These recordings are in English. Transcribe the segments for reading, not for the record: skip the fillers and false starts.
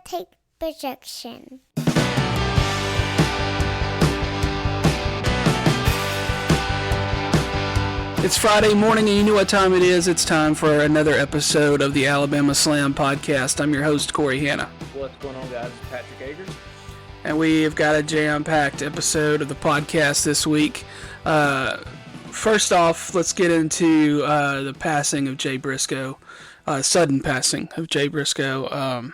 take projection. It's Friday morning and you know what time it is. It's time for another episode of the Alabama Slam podcast. I'm your host, Corey Hanna. What's going on, guys? It's Patrick Agers. And we've got a jam-packed episode of the podcast this week. First off, let's get into the passing of Jay Briscoe. Sudden passing of Jay Briscoe.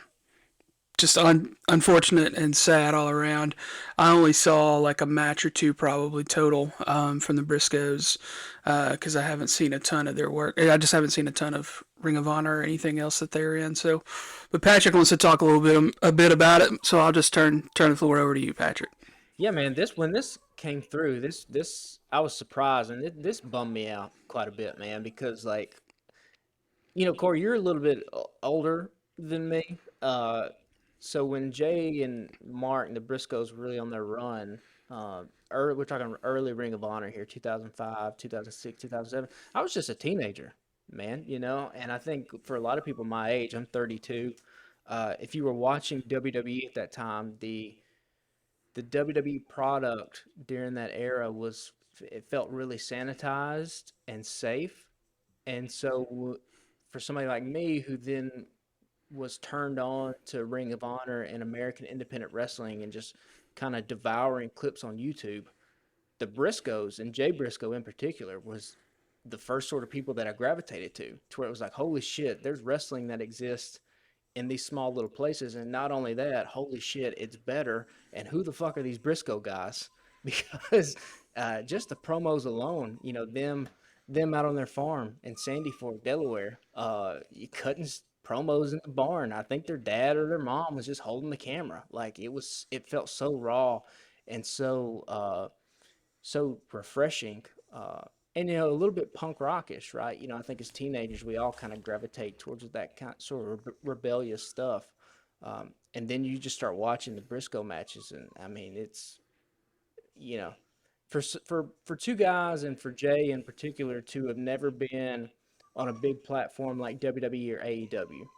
Just unfortunate and sad all around. I only saw like a match or two probably total from the Briscoes because I haven't seen a ton of their work. I just haven't seen a ton of Ring of Honor or anything else that they're in. So, but Patrick wants to talk a bit about it. So I'll just turn the floor over to you, Patrick. Yeah, man. When this came through, this I was surprised, and this bummed me out quite a bit, man. Because Corey, you're a little bit older than me. So when Jay and Mark and the Briscoes were really on their run, we're talking early Ring of Honor here, 2005, 2006, 2007. I was just a teenager, man, and I think for a lot of people my age, I'm 32. If you were watching WWE at that time, the WWE product during that era it felt really sanitized and safe. And so for somebody like me who then was turned on to Ring of Honor and American Independent Wrestling and just kind of devouring clips on YouTube, the Briscoes, and Jay Briscoe in particular, was the first sort of people that I gravitated to where it was like, holy shit, there's wrestling that exists in these small little places. And not only that, holy shit, it's better. And who the fuck are these Briscoe guys? Because just the promos alone, them out on their farm in Sandy Fork, Delaware, cutting promos in the barn. I think their dad or their mom was just holding the camera. Like it felt so raw and so refreshing. And a little bit punk rockish, right? I think as teenagers we all kind of gravitate towards that kind of sort of rebellious stuff. And then you just start watching the Briscoe matches, and I mean, it's for two guys, and for Jay in particular, to have never been on a big platform like WWE or AEW,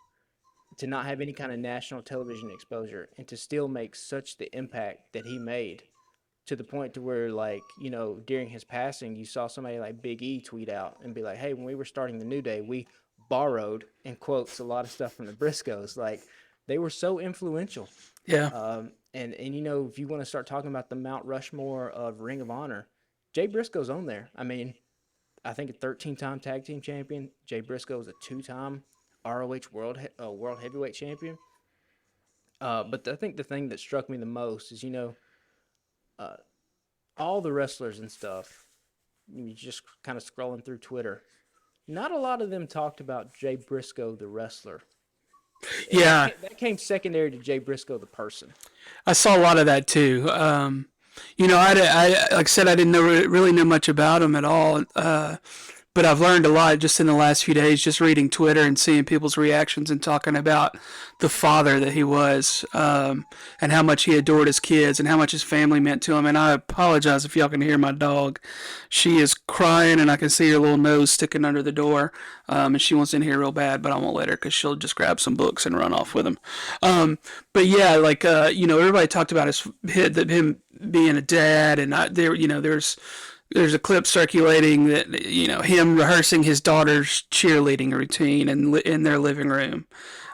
to not have any kind of national television exposure, and to still make such the impact that he made, to the point to where, during his passing, you saw somebody like Big E tweet out and be like, hey, when we were starting the New Day, we borrowed, in quotes, a lot of stuff from the Briscoes. Like, they were so influential. Yeah. And if you want to start talking about the Mount Rushmore of Ring of Honor, Jay Briscoe's on there. I mean, I think a 13-time tag team champion. Jay Briscoe was a 2-time ROH world heavyweight champion. But I think the thing that struck me the most is, all the wrestlers and stuff, you just kind of scrolling through Twitter, not a lot of them talked about Jay Briscoe, the wrestler. Yeah. That came secondary to Jay Briscoe, the person. I saw a lot of that too. I like I said, I didn't really know much about him at all. But I've learned a lot just in the last few days, just reading Twitter and seeing people's reactions and talking about the father that he was, and how much he adored his kids and how much his family meant to him. And I apologize if y'all can hear my dog. She is crying and I can see her little nose sticking under the door. And she wants in here real bad, but I won't let her because she'll just grab some books and run off with them. But yeah, everybody talked about him being a dad, and there's a clip circulating that him rehearsing his daughter's cheerleading routine in their living room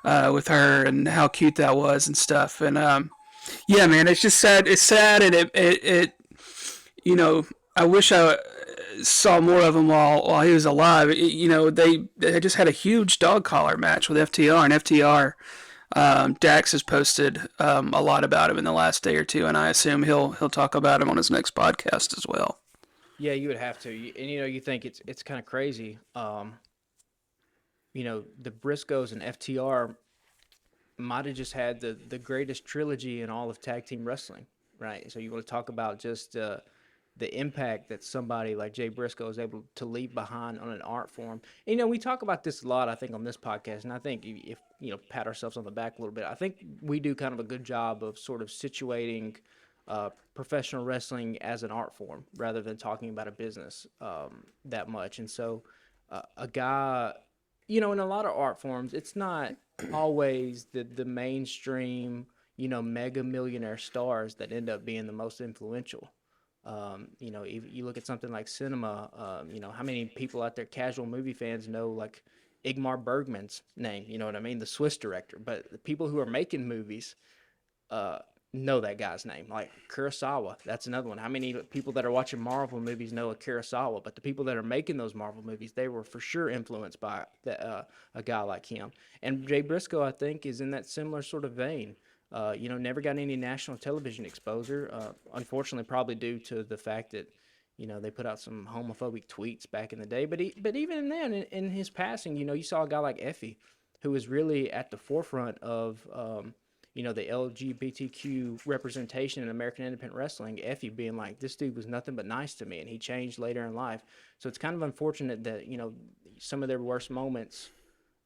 with her, and how cute that was and stuff. And yeah, man, it's just sad. It's sad, and it I wish I saw more of him while he was alive. They just had a huge dog collar match with FTR, and FTR. Dax has posted a lot about him in the last day or two, and I assume he'll talk about him on his next podcast as well. Yeah, you would have to. And you think it's kind of crazy. The Briscoes and FTR might have just had the greatest trilogy in all of tag team wrestling, right? So you want to talk about just the impact that somebody like Jay Briscoe is able to leave behind on an art form. And, we talk about this a lot, I think, on this podcast, and I think if pat ourselves on the back a little bit, I think we do kind of a good job of sort of situating professional wrestling as an art form rather than talking about a business that much. And so a guy, in a lot of art forms, it's not always the mainstream, mega millionaire stars that end up being the most influential. You look at something like cinema. How many people out there, casual movie fans, know like Igmar Bergman's name? You know what I mean, the Swiss director. But the people who are making movies uh, know that guy's name. Like Kurosawa, that's another one. How many people that are watching Marvel movies know a Kurosawa? But the people that are making those Marvel movies, they were for sure influenced by a guy like him. And Jay Briscoe, I think, is in that similar sort of vein. Never got any national television exposure. Unfortunately, probably due to the fact that they put out some homophobic tweets back in the day. But even then, in his passing, you saw a guy like Effie, who was really at the forefront of the LGBTQ representation in American independent wrestling. Effie being like, this dude was nothing but nice to me, and he changed later in life. So it's kind of unfortunate that some of their worst moments.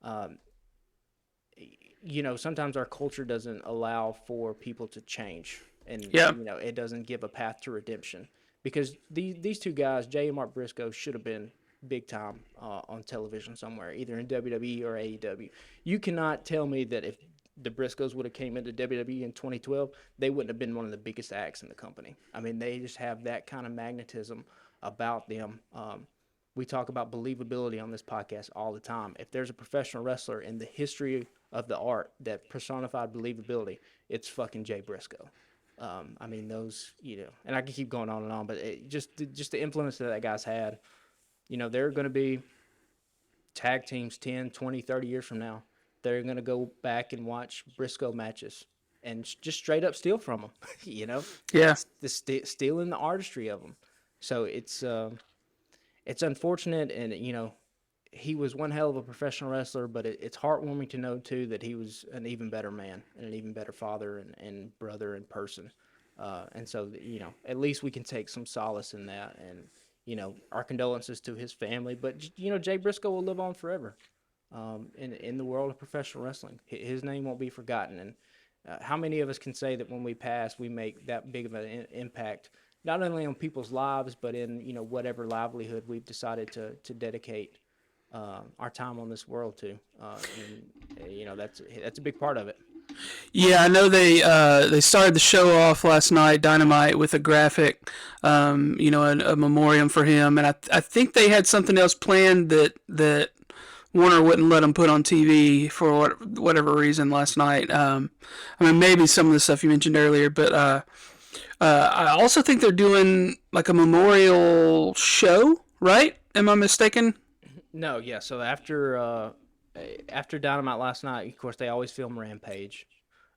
Um, Sometimes our culture doesn't allow for people to change, and Yeah. it doesn't give a path to redemption, because these two guys, Jay and Mark Briscoe, should have been big time on television somewhere, either in WWE or AEW. You cannot tell me that if the Briscoes would have came into WWE in 2012, they wouldn't have been one of the biggest acts in the company. I mean, they just have that kind of magnetism about them. We talk about believability on this podcast all the time. If there's a professional wrestler in the history of the art that personified believability, it's fucking Jay Briscoe. I mean, those, and I can keep going on and on, but just the influence that guy's had, they're going to be tag teams 10, 20, 30 years from now. They're going to go back and watch Briscoe matches and just straight up steal from them, Yeah. stealing the artistry of them. So it's unfortunate, and he was one hell of a professional wrestler, but it's heartwarming to know too that he was an even better man and an even better father and brother in person. And so at least we can take some solace in that, and our condolences to his family. But Jay Briscoe will live on forever in the world of professional wrestling. His name won't be forgotten. And how many of us can say that when we pass, we make that big of an impact, not only on people's lives, but in whatever livelihood we've decided to dedicate our time on this world to, and that's a big part of it. Yeah, I know they started the show off last night, Dynamite, with a graphic, a memoriam for him, and I think they had something else planned that Warner wouldn't let them put on TV for whatever reason last night. I mean, maybe some of the stuff you mentioned earlier, but I also think they're doing like a memorial show, right? Am I mistaken? No, yeah. So after Dynamite last night, of course, they always film Rampage,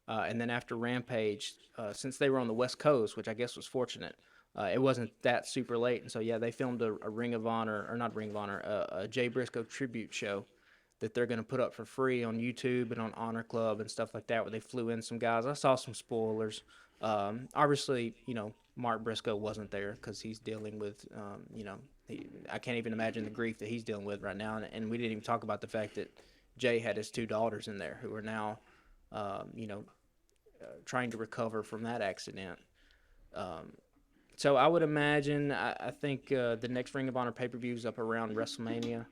and then after Rampage, since they were on the West Coast, which I guess was fortunate, it wasn't that super late, and so yeah, they filmed a Ring of Honor, or not Ring of Honor, a Jay Briscoe tribute show that they're going to put up for free on YouTube and on Honor Club and stuff like that, where they flew in some guys. I saw some spoilers. Obviously, Mark Briscoe wasn't there because he's dealing with, I can't even imagine the grief that he's dealing with right now. And we didn't even talk about the fact that Jay had his two daughters in there who are now, trying to recover from that accident. So I would imagine, I think the next Ring of Honor pay-per-view is up around WrestleMania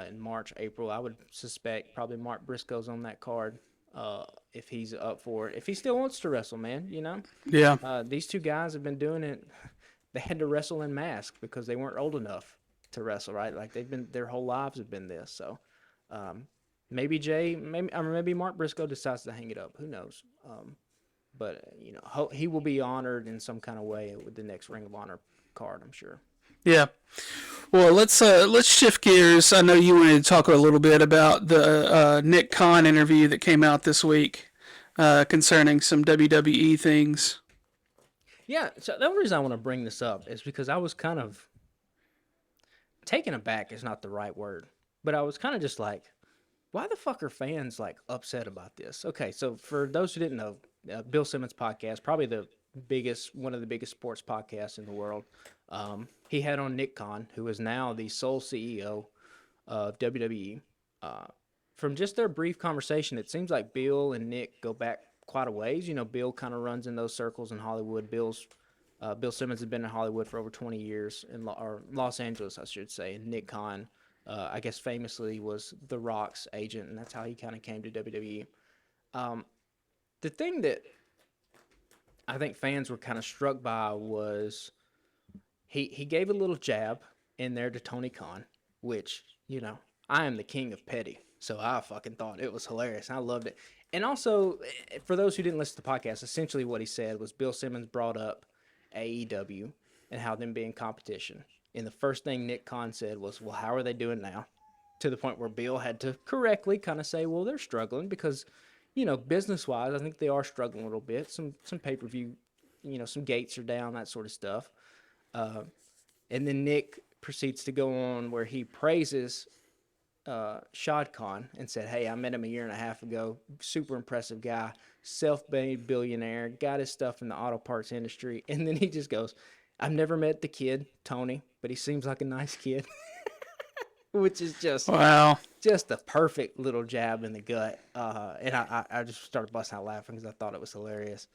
in March, April. I would suspect probably Mark Briscoe's on that card if he's up for it. If he still wants to wrestle, man, Yeah. These two guys have been doing it. They had to wrestle in masks because they weren't old enough to wrestle, right? Like their whole lives have been this. So maybe maybe Mark Briscoe decides to hang it up. Who knows? But he will be honored in some kind of way with the next Ring of Honor card, I'm sure. Yeah. Well, let's shift gears. I know you wanted to talk a little bit about the Nick Khan interview that came out this week concerning some WWE things. Yeah, so the only reason I want to bring this up is because I was kind of taken aback is not the right word, but I was kind of just like, why the fuck are fans like upset about this? Okay, so for those who didn't know, Bill Simmons podcast, probably one of the biggest sports podcasts in the world. He had on Nick Khan, who is now the sole CEO of WWE. From just their brief conversation, it seems like Bill and Nick go back quite a ways. Bill kind of runs in those circles in Hollywood. Bill Simmons has been in Hollywood for over 20 years, or Los Angeles, I should say. And Nick Khan I guess famously was The Rock's agent, and that's how he kind of came to WWE. Um, the thing that I think fans were kind of struck by was he gave a little jab in there to Tony Khan, which, I am the king of petty. So I fucking thought it was hilarious. I loved it. And also, for those who didn't listen to the podcast, essentially what he said was Bill Simmons brought up AEW and how them being competition. And the first thing Nick Khan said was, well, how are they doing now? To the point where Bill had to correctly kind of say, well, they're struggling because, business-wise, I think they are struggling a little bit. Some pay-per-view, some gates are down, that sort of stuff. And then Nick proceeds to go on where he praises Shad Khan and said, hey, I met him a year and a half ago. Super impressive guy, self-made billionaire, got his stuff in the auto parts industry. And then he just goes, I've never met the kid, Tony, but he seems like a nice kid. Which is just a perfect little jab in the gut. And I just started busting out laughing because I thought it was hilarious.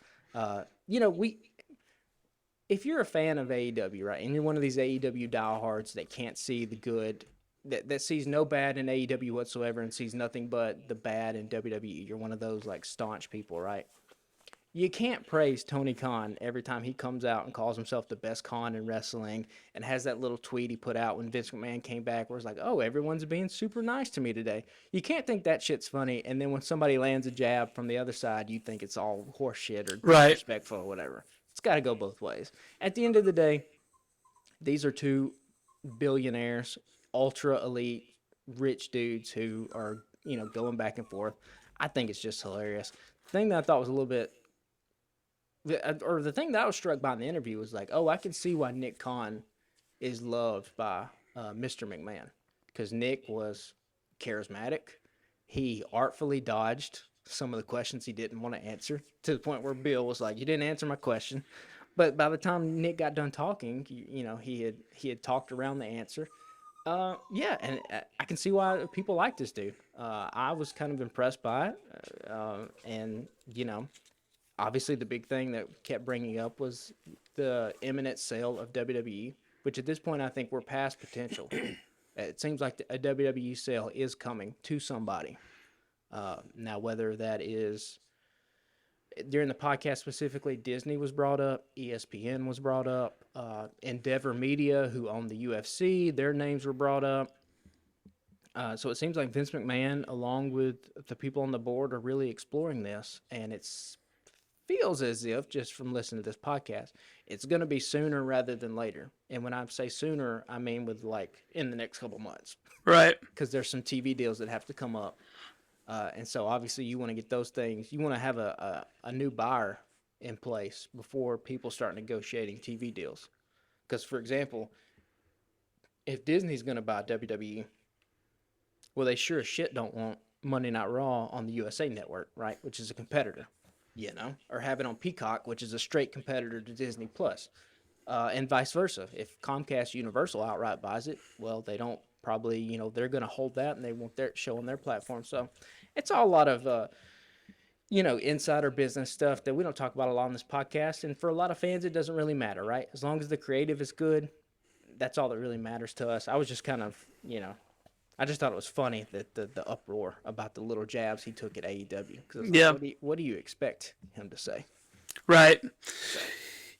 If you're a fan of AEW, right, and you're one of these AEW diehards that can't see the good, that sees no bad in AEW whatsoever and sees nothing but the bad in WWE, you're one of those, like, staunch people, right? You can't praise Tony Khan every time he comes out and calls himself the best Khan in wrestling and has that little tweet he put out when Vince McMahon came back where it's like, oh, everyone's being super nice to me today. You can't think that shit's funny, and then when somebody lands a jab from the other side, you think it's all horseshit or disrespectful or whatever. It's got to go both ways. At the end of the day, these are two billionaires, ultra elite, rich dudes who are, going back and forth. I think it's just hilarious. The thing that I thought was a little bit, or the thing that I was struck by in the interview was like, oh, I can see why Nick Khan is loved by Mr. McMahon, because Nick was charismatic. He artfully dodged some of the questions he didn't want to answer to the point where Bill was like, you didn't answer my question. But by the time Nick got done talking, he had talked around the answer. Yeah, and I can see why people like this dude. I was kind of impressed by it. And, obviously the big thing that kept bringing up was the imminent sale of WWE, which at this point I think we're past potential. It seems like a WWE sale is coming to somebody. Now, whether that is during the podcast specifically, Disney was brought up, ESPN was brought up, Endeavor Media, who owned the UFC, their names were brought up. So it seems like Vince McMahon, along with the people on the board, are really exploring this, and it feels as if, just from listening to this podcast, it's going to be sooner rather than later. And when I say sooner, I mean with in the next couple months. Right. Because there's some TV deals that have to come up. And so obviously you want to get those things. You want to have a new buyer in place before people start negotiating TV deals. Because, for example, if Disney's going to buy WWE, well, they sure as shit don't want Monday Night Raw on the USA Network, right? Which is a competitor, or have it on Peacock, which is a straight competitor to Disney Plus, and vice versa. If Comcast Universal outright buys it, well, they don't probably, they're going to hold that and they want their show on their platform. So it's all a lot of, insider business stuff that we don't talk about a lot on this podcast. And for a lot of fans, it doesn't really matter, right? As long as the creative is good, that's all that really matters to us. I was just kind of, I just thought it was funny that the uproar about the little jabs he took at AEW. Cause what do you expect him to say? Right. So.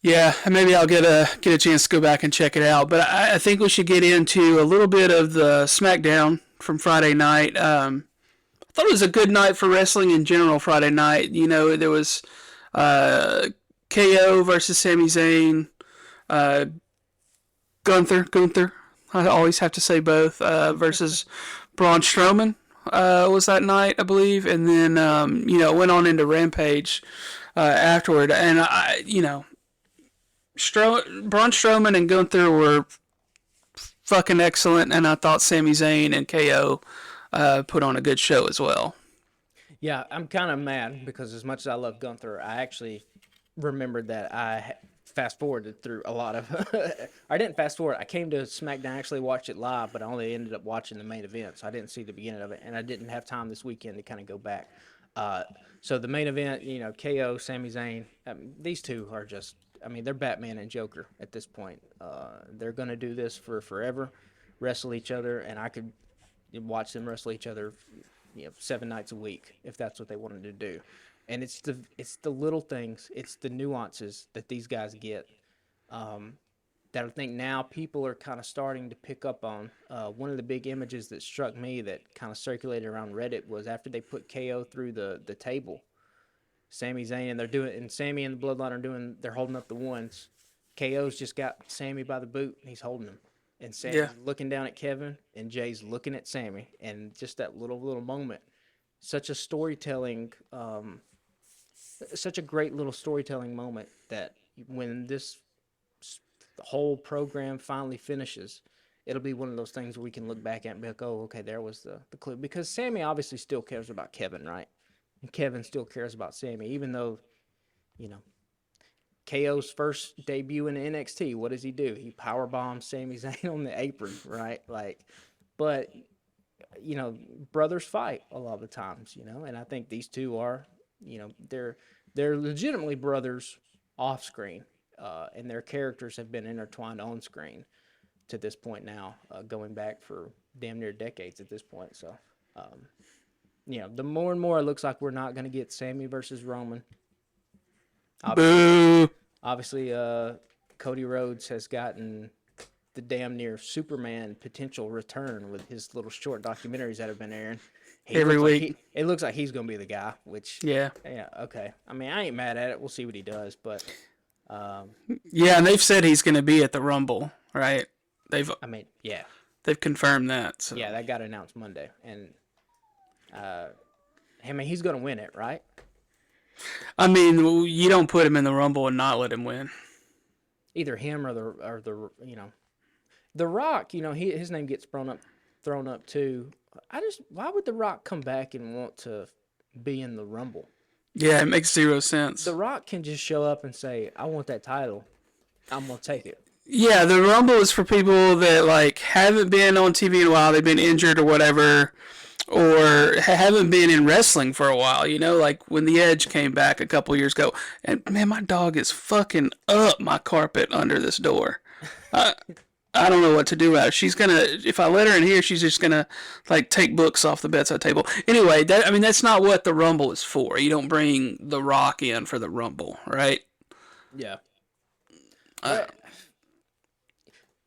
Yeah, maybe I'll get a chance to go back and check it out. But I think we should get into a little bit of the SmackDown from Friday night. I thought it was a good night for wrestling in general Friday night. There was KO versus Sami Zayn, Gunther, I always have to say both, versus Braun Strowman was that night, I believe. And then, went on into Rampage afterward. And, Braun Strowman and Gunther were fucking excellent, and I thought Sami Zayn and KO put on a good show as well. Yeah, I'm kind of mad because as much as I love Gunther, I actually remembered that I fast forwarded through a lot of. I didn't fast forward. I came to SmackDown, I actually watched it live, but I only ended up watching the main event, so I didn't see the beginning of it, and I didn't have time this weekend to kind of go back. So the main event, KO, Sami Zayn, these two are just. They're Batman and Joker at this point. They're going to do this for forever, wrestle each other, and watch them wrestle each other, 7 nights a week if that's what they wanted to do. And it's the little things, it's the nuances that these guys get. That I think now people are kind of starting to pick up on. One of the big images that struck me that kind of circulated around Reddit was after they put KO through the table. Sami Zayn and Sami and the Bloodline they're holding up the ones. KO's just got Sami by the boot and he's holding him. And Sami's looking down at Kevin and Jay's looking at Sami. And just that little moment. Such a storytelling, such a great little storytelling moment that when this whole program finally finishes, it'll be one of those things where we can look back at and be like, oh, okay, there was the clue. Because Sami obviously still cares about Kevin, right? And Kevin still cares about Sami, even though, KO's first debut in NXT, what does he do? He powerbombs Sami Zayn on the apron, right? But, brothers fight a lot of the times, and I think these two are, they're legitimately brothers off screen, and their characters have been intertwined on screen to this point now, going back for damn near decades at this point. So, the more and more it looks like we're not going to get Sami versus Roman. Obviously, Cody Rhodes has gotten the damn near Superman potential return with his little short documentaries that have been airing. Every week. It looks like he's going to be the guy, which... Yeah, okay. I mean, I ain't mad at it. We'll see what he does, but... yeah, and they've said he's going to be at the Rumble, right? They've confirmed that. So. Yeah, that got announced Monday. And, he's going to win it, right? I mean, you don't put him in the Rumble and not let him win. Either him or the Rock. His name gets thrown up too. Why would the Rock come back and want to be in the Rumble? Yeah, it makes zero sense. The Rock can just show up and say, "I want that title. I'm gonna take it." Yeah, the Rumble is for people that haven't been on TV in a while. They've been injured or whatever. Or haven't been in wrestling for a while, like when The Edge came back a couple years ago. And, man, my dog is fucking up my carpet under this door. I don't know what to do about it. She's going to, if I let her in here, she's just going to, take books off the bedside table. Anyway, that's not what the Rumble is for. You don't bring The Rock in for the Rumble, right? Yeah.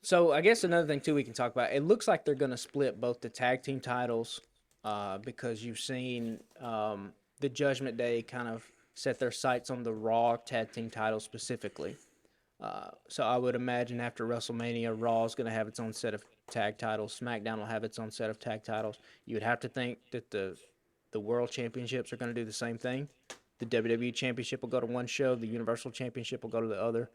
So I guess another thing, too, we can talk about, it looks like they're going to split both the tag team titles. Because you've seen the Judgment Day kind of set their sights on the Raw tag team title specifically. So I would imagine after WrestleMania, Raw is going to have its own set of tag titles. SmackDown will have its own set of tag titles. You would have to think that the World Championships are going to do the same thing. The WWE Championship will go to one show. The Universal Championship will go to the other.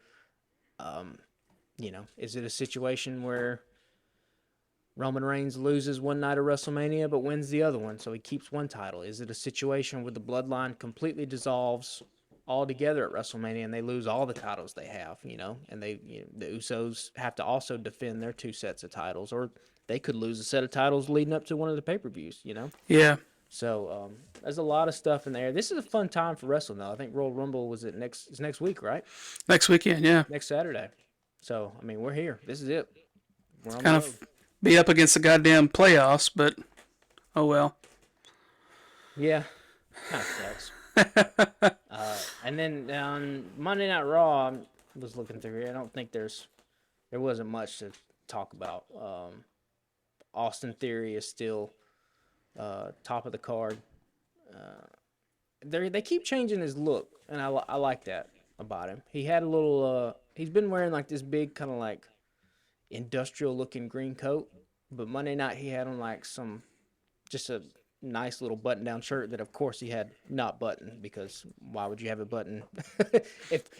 Is it a situation where Roman Reigns loses one night of WrestleMania but wins the other one, so he keeps one title? Is it a situation where the Bloodline completely dissolves altogether at WrestleMania and they lose all the titles they have, and the Usos have to also defend their 2 sets of titles, or they could lose a set of titles leading up to one of the pay-per-views, Yeah. So there's a lot of stuff in there. This is a fun time for wrestling, though. I think Royal Rumble is next week, right? Next weekend, yeah. Next Saturday. So, I mean, we're here. This is it. We're on kind the road. of be up against the goddamn playoffs, but oh well. Yeah, kind of sucks. And then on Monday Night Raw, I was looking through here. I don't think there wasn't much to talk about. Austin Theory is still top of the card. They keep changing his look, and I like that about him. He had a little. He's been wearing this big kind of industrial looking green coat, but Monday night he had on just a nice little button down shirt that of course he had not buttoned, because why would you have a button?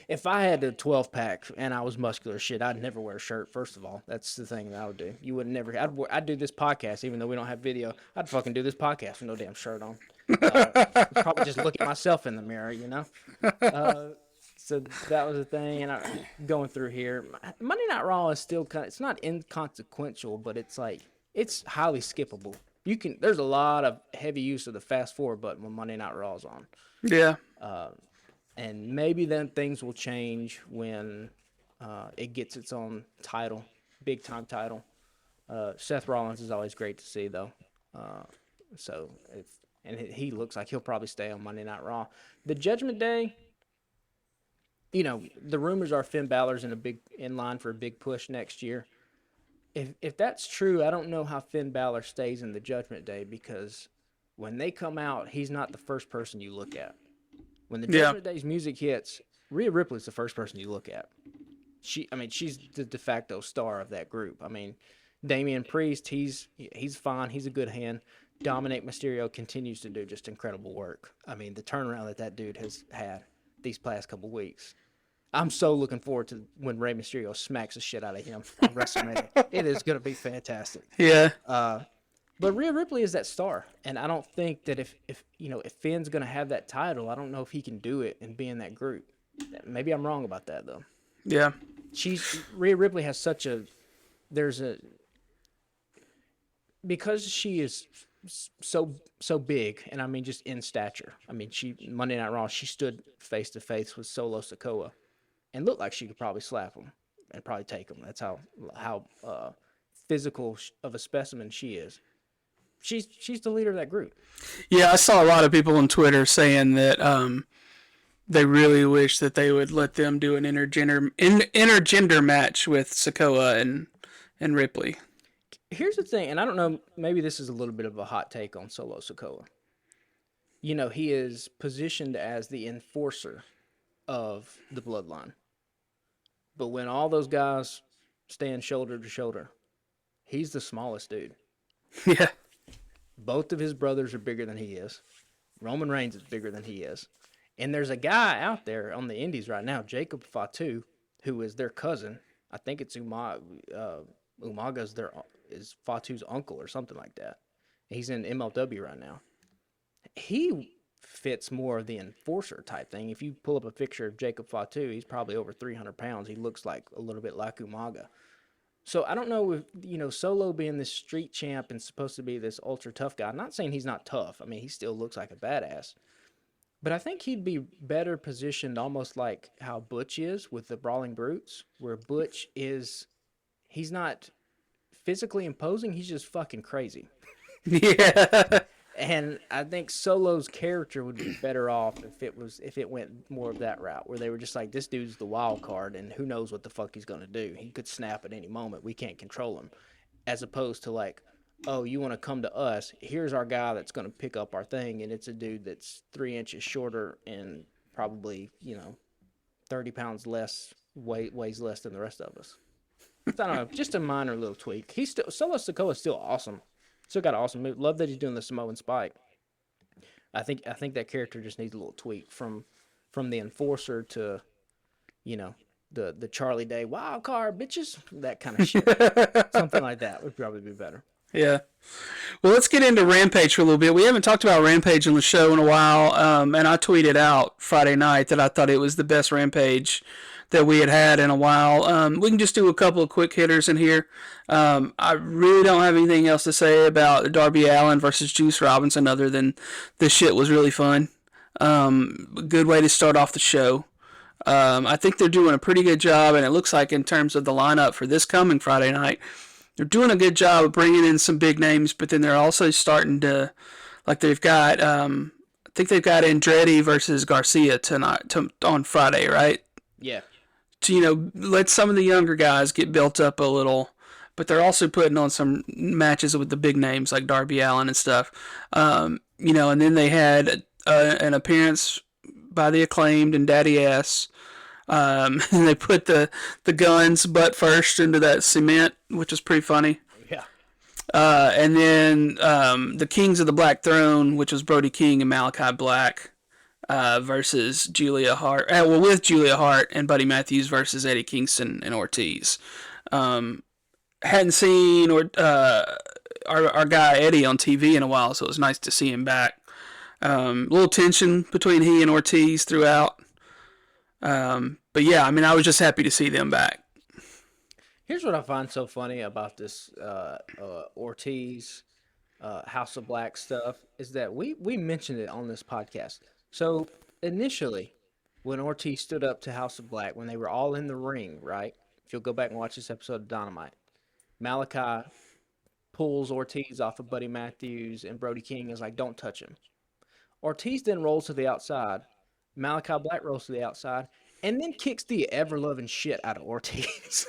if I had a 12 pack and I was muscular shit, I'd never wear a shirt. First of all, that's the thing that I would do. You would never. I'd do this podcast even though we don't have video. I'd fucking do this podcast with no damn shirt on. Probably just look at myself in the mirror, So that was the thing, and going through here, Monday Night Raw is still it's not inconsequential, but it's highly skippable. There's a lot of heavy use of the fast forward button when Monday Night Raw is on. Yeah. And maybe then things will change when it gets its own title, big time title. Seth Rollins is always great to see, though. So he looks like he'll probably stay on Monday Night Raw. The Judgment Day, the rumors are Finn Balor's in line for a big push next year. If that's true, I don't know how Finn Balor stays in the Judgment Day, because when they come out, he's not the first person you look at. When the Yeah. Judgment Day's music hits, Rhea Ripley's the first person you look at. She's the de facto star of that group. I mean, Damian Priest, he's fine. He's a good hand. Dominic Mysterio continues to do just incredible work. I mean, the turnaround that dude has had these past couple weeks. I'm so looking forward to when Rey Mysterio smacks the shit out of him on WrestleMania. It is going to be fantastic. Yeah. But Rhea Ripley is that star, and I don't think that if Finn's going to have that title, I don't know if he can do it and be in that group. Maybe I'm wrong about that though. Yeah. Rhea Ripley has because she is so big, and I mean just in stature. I mean, Monday Night Raw, she stood face to face with Solo Sikoa, and looked like she could probably slap him and probably take him. That's how physical of a specimen she is. She's the leader of that group. Yeah, I saw a lot of people on Twitter saying that they really wish that they would let them do an intergender match with Sikoa and Ripley. Here's the thing, and I don't know, maybe this is a little bit of a hot take on Solo Sikoa. He is positioned as the enforcer of the bloodline. But when all those guys stand shoulder to shoulder, he's the smallest dude. Yeah. Both of his brothers are bigger than he is. Roman Reigns is bigger than he is. And there's a guy out there on the indies right now, Jacob Fatu, who is their cousin. I think it's Umaga's is Fatu's uncle or something like that. He's in MLW right now. He fits more of the enforcer type thing. If you pull up a picture of Jacob Fatu, he's probably over 300 pounds. He looks like a little bit like Umaga. So I don't know if, Solo being this street champ and supposed to be this ultra tough guy. I'm not saying he's not tough. I mean, he still looks like a badass. But I think he'd be better positioned almost like how Butch is with the Brawling Brutes, where Butch he's not physically imposing, he's just fucking crazy. Yeah. And I think Solo's character would be better off if it went more of that route, where they were just like, this dude's the wild card, and who knows what the fuck he's gonna do. He could snap at any moment. We can't control him. As opposed to like, oh, you want to come to us? Here's our guy that's gonna pick up our thing, and it's a dude that's 3 inches shorter and probably 30 pounds less weighs less than the rest of us. I don't know, just a minor little tweak. Solo Sikoa is still awesome. Still got an awesome move. Love that he's doing the Samoan Spike. I think that character just needs a little tweak from the enforcer to, the Charlie Day wild card bitches, that kind of shit. Something like that would probably be better. Yeah. Well, let's get into Rampage for a little bit. We haven't talked about Rampage on the show in a while, and I tweeted out Friday night that I thought it was the best Rampage that we had in a while. We can just do a couple of quick hitters in here. I really don't have anything else to say about Darby Allin versus Juice Robinson other than this shit was really fun. Good way to start off the show. I think they're doing a pretty good job, and it looks like in terms of the lineup for this coming Friday night, they're doing a good job of bringing in some big names, but then they're also starting to, like they've got, I think they've got Andretti versus Garcia on Friday, right? Yeah. To, let some of the younger guys get built up a little, but they're also putting on some matches with the big names like Darby Allin and stuff. And then they had an appearance by the Acclaimed and Daddy S. And they put the Guns butt first into that cement, which was pretty funny. Yeah. And then the Kings of the Black Throne, which was Brody King and Malachi Black, versus Julia Hart. With Julia Hart and Buddy Matthews versus Eddie Kingston and Ortiz. Hadn't seen our guy Eddie on TV in a while, so it was nice to see him back. Little tension between he and Ortiz throughout. But yeah, I mean, I was just happy to see them back. Here's what I find so funny about this Ortiz House of Black stuff is that we mentioned it on this podcast. So initially, when Ortiz stood up to House of Black, when they were all in the ring, right? If you'll go back and watch this episode of Dynamite, Malachi pulls Ortiz off of Buddy Matthews and Brody King is like, don't touch him. Ortiz then rolls to the outside. Malachi Black rolls to the outside and then kicks the ever-loving shit out of Ortiz.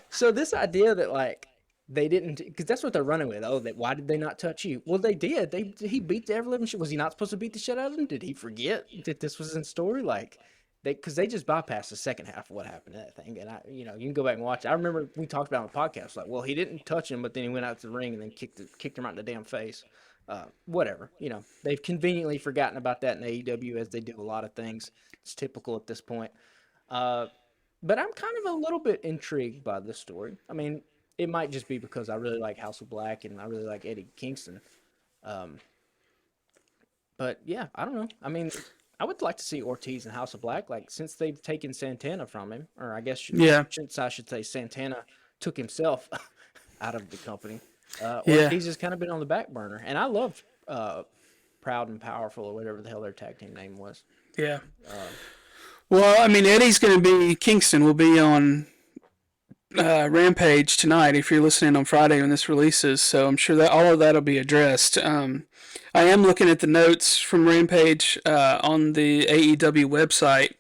So this idea that, like, they didn't, because that's what they're running with. Oh, why did they not touch you? Well, they did. He beat the ever-living shit. Was he not supposed to beat the shit out of him? Did he forget that this was in story? Like, because they just bypassed the second half of what happened to that thing. And you can go back and watch it. I remember we talked about it on the podcast, like, well, he didn't touch him, but then he went out to the ring and then kicked him right in the damn face. Whatever, they've conveniently forgotten about that in AEW, as they do a lot of things. It's typical at this point. But I'm kind of a little bit intrigued by this story. I mean, it might just be because I really like House of Black and I really like Eddie Kingston. But yeah, I don't know. I mean, I would like to see Ortiz and House of Black, like, since they've taken Santana from him, or I guess I should say Santana took himself out of the company. Ortiz has kind of been on the back burner, and I love Proud and Powerful, or whatever the hell their tag team name was. Yeah. Well, I mean, Kingston will be on Rampage tonight if you're listening on Friday when this releases, so I'm sure that all of that will be addressed. I am looking at the notes from Rampage on the AEW website,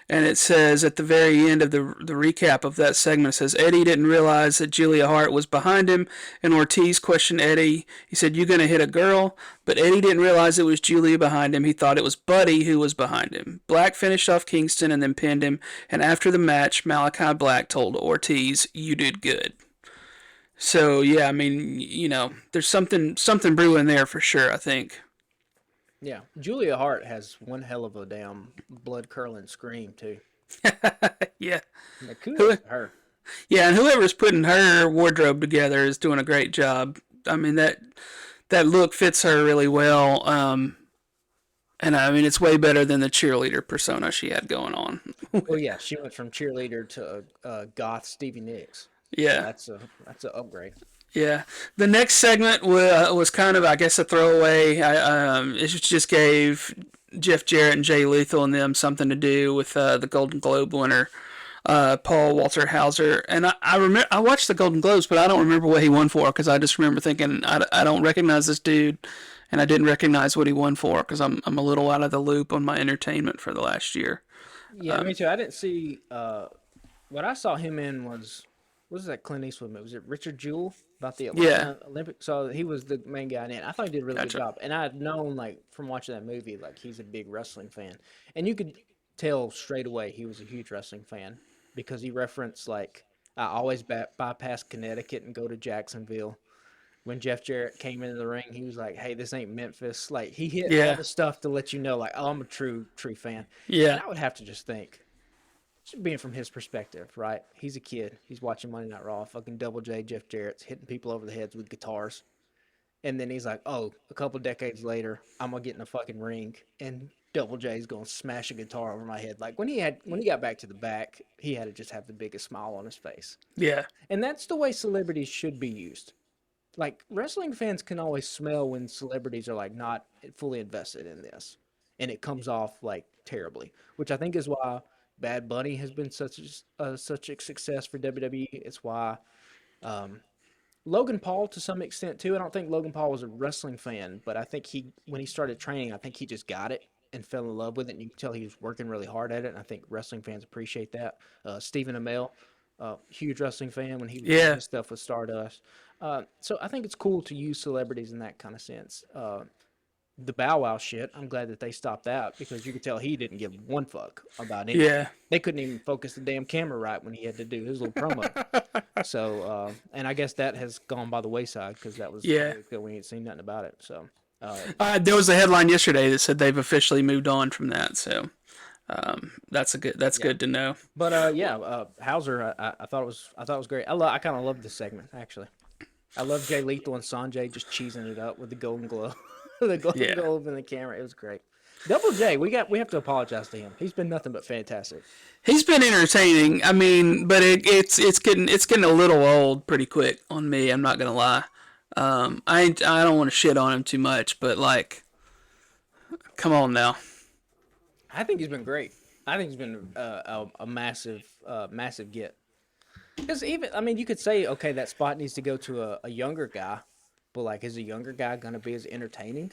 and it says at the very end of the recap of that segment, it says Eddie didn't realize that Julia Hart was behind him, and Ortiz questioned Eddie. He said, "You gonna hit a girl?" But Eddie didn't realize it was Julia behind him. He thought it was Buddy who was behind him. Black finished off Kingston and then pinned him, and after the match, Malachi Black told Ortiz, "You did good." So yeah, I mean, there's something brewing there for sure, I think. Yeah, Julia Hart has one hell of a damn blood-curdling scream, too. Yeah. Like, kudos to her. Yeah, and whoever's putting her wardrobe together is doing a great job. I mean, that look fits her really well. And I mean, it's way better than the cheerleader persona she had going on. Well, yeah, she went from cheerleader to goth Stevie Nicks. Yeah. So that's an upgrade. Yeah. The next segment was kind of, I guess, a throwaway. It just gave Jeff Jarrett and Jay Lethal and them something to do with the Golden Globe winner, Paul Walter Hauser. And I watched the Golden Globes, but I don't remember what he won for, because I just remember thinking, I don't recognize this dude, and I didn't recognize what he won for, because I'm a little out of the loop on my entertainment for the last year. Yeah, me too. I didn't see what I saw him in was that Clint Eastwood movie? Was it Richard Jewell about the Atlanta Olympics? So he was the main guy in it. I thought he did a really good job. And I had known, like, from watching that movie, like, he's a big wrestling fan. And you could tell straight away he was a huge wrestling fan, because he referenced, like, I always bypass Connecticut and go to Jacksonville. When Jeff Jarrett came into the ring, he was like, "Hey, this ain't Memphis." Like, he hit all the stuff to let you know, like, "Oh, I'm a true fan." Yeah. And I would have to just think, being from his perspective, right? He's a kid. He's watching Monday Night Raw. Fucking Double J, Jeff Jarrett's hitting people over the heads with guitars. And then he's like, "Oh, a couple decades later, I'm going to get in a fucking ring, and Double J's going to smash a guitar over my head." Like, when he got back to the back, he had to just have the biggest smile on his face. Yeah. And that's the way celebrities should be used. Like, wrestling fans can always smell when celebrities are, like, not fully invested in this. And it comes off, like, terribly. Which I think is why Bad Bunny has been such a success for WWE. It's why Logan Paul, to some extent, too. I don't think Logan Paul was a wrestling fan, but I think when he started training, I think he just got it and fell in love with it. And you can tell he was working really hard at it. And I think wrestling fans appreciate that. Stephen Amell, huge wrestling fan when he was doing stuff with Stardust. So I think it's cool to use celebrities in that kind of sense. The Bow Wow shit, I'm glad that they stopped that, because you could tell he didn't give one fuck about anything. Yeah. They couldn't even focus the damn camera right when he had to do his little promo. So, and I guess that has gone by the wayside, because that was we ain't seen nothing about it. So, there was a headline yesterday that said they've officially moved on from that. So, that's good to know. But Hauser, I thought it was great. I kind of loved this segment, actually. I love Jay Lethal and Sanjay just cheesing it up with the Golden Globe. The Golden Globe in the camera. It was great. Double J, we have to apologize to him. He's been nothing but fantastic. He's been entertaining. I mean, but it's getting a little old pretty quick on me. I'm not gonna lie. I don't want to shit on him too much, but, like, come on now. I think he's been great. I think he's been a massive get. Because even, I mean, you could say, okay, that spot needs to go to a younger guy, but like, is a younger guy gonna be as entertaining?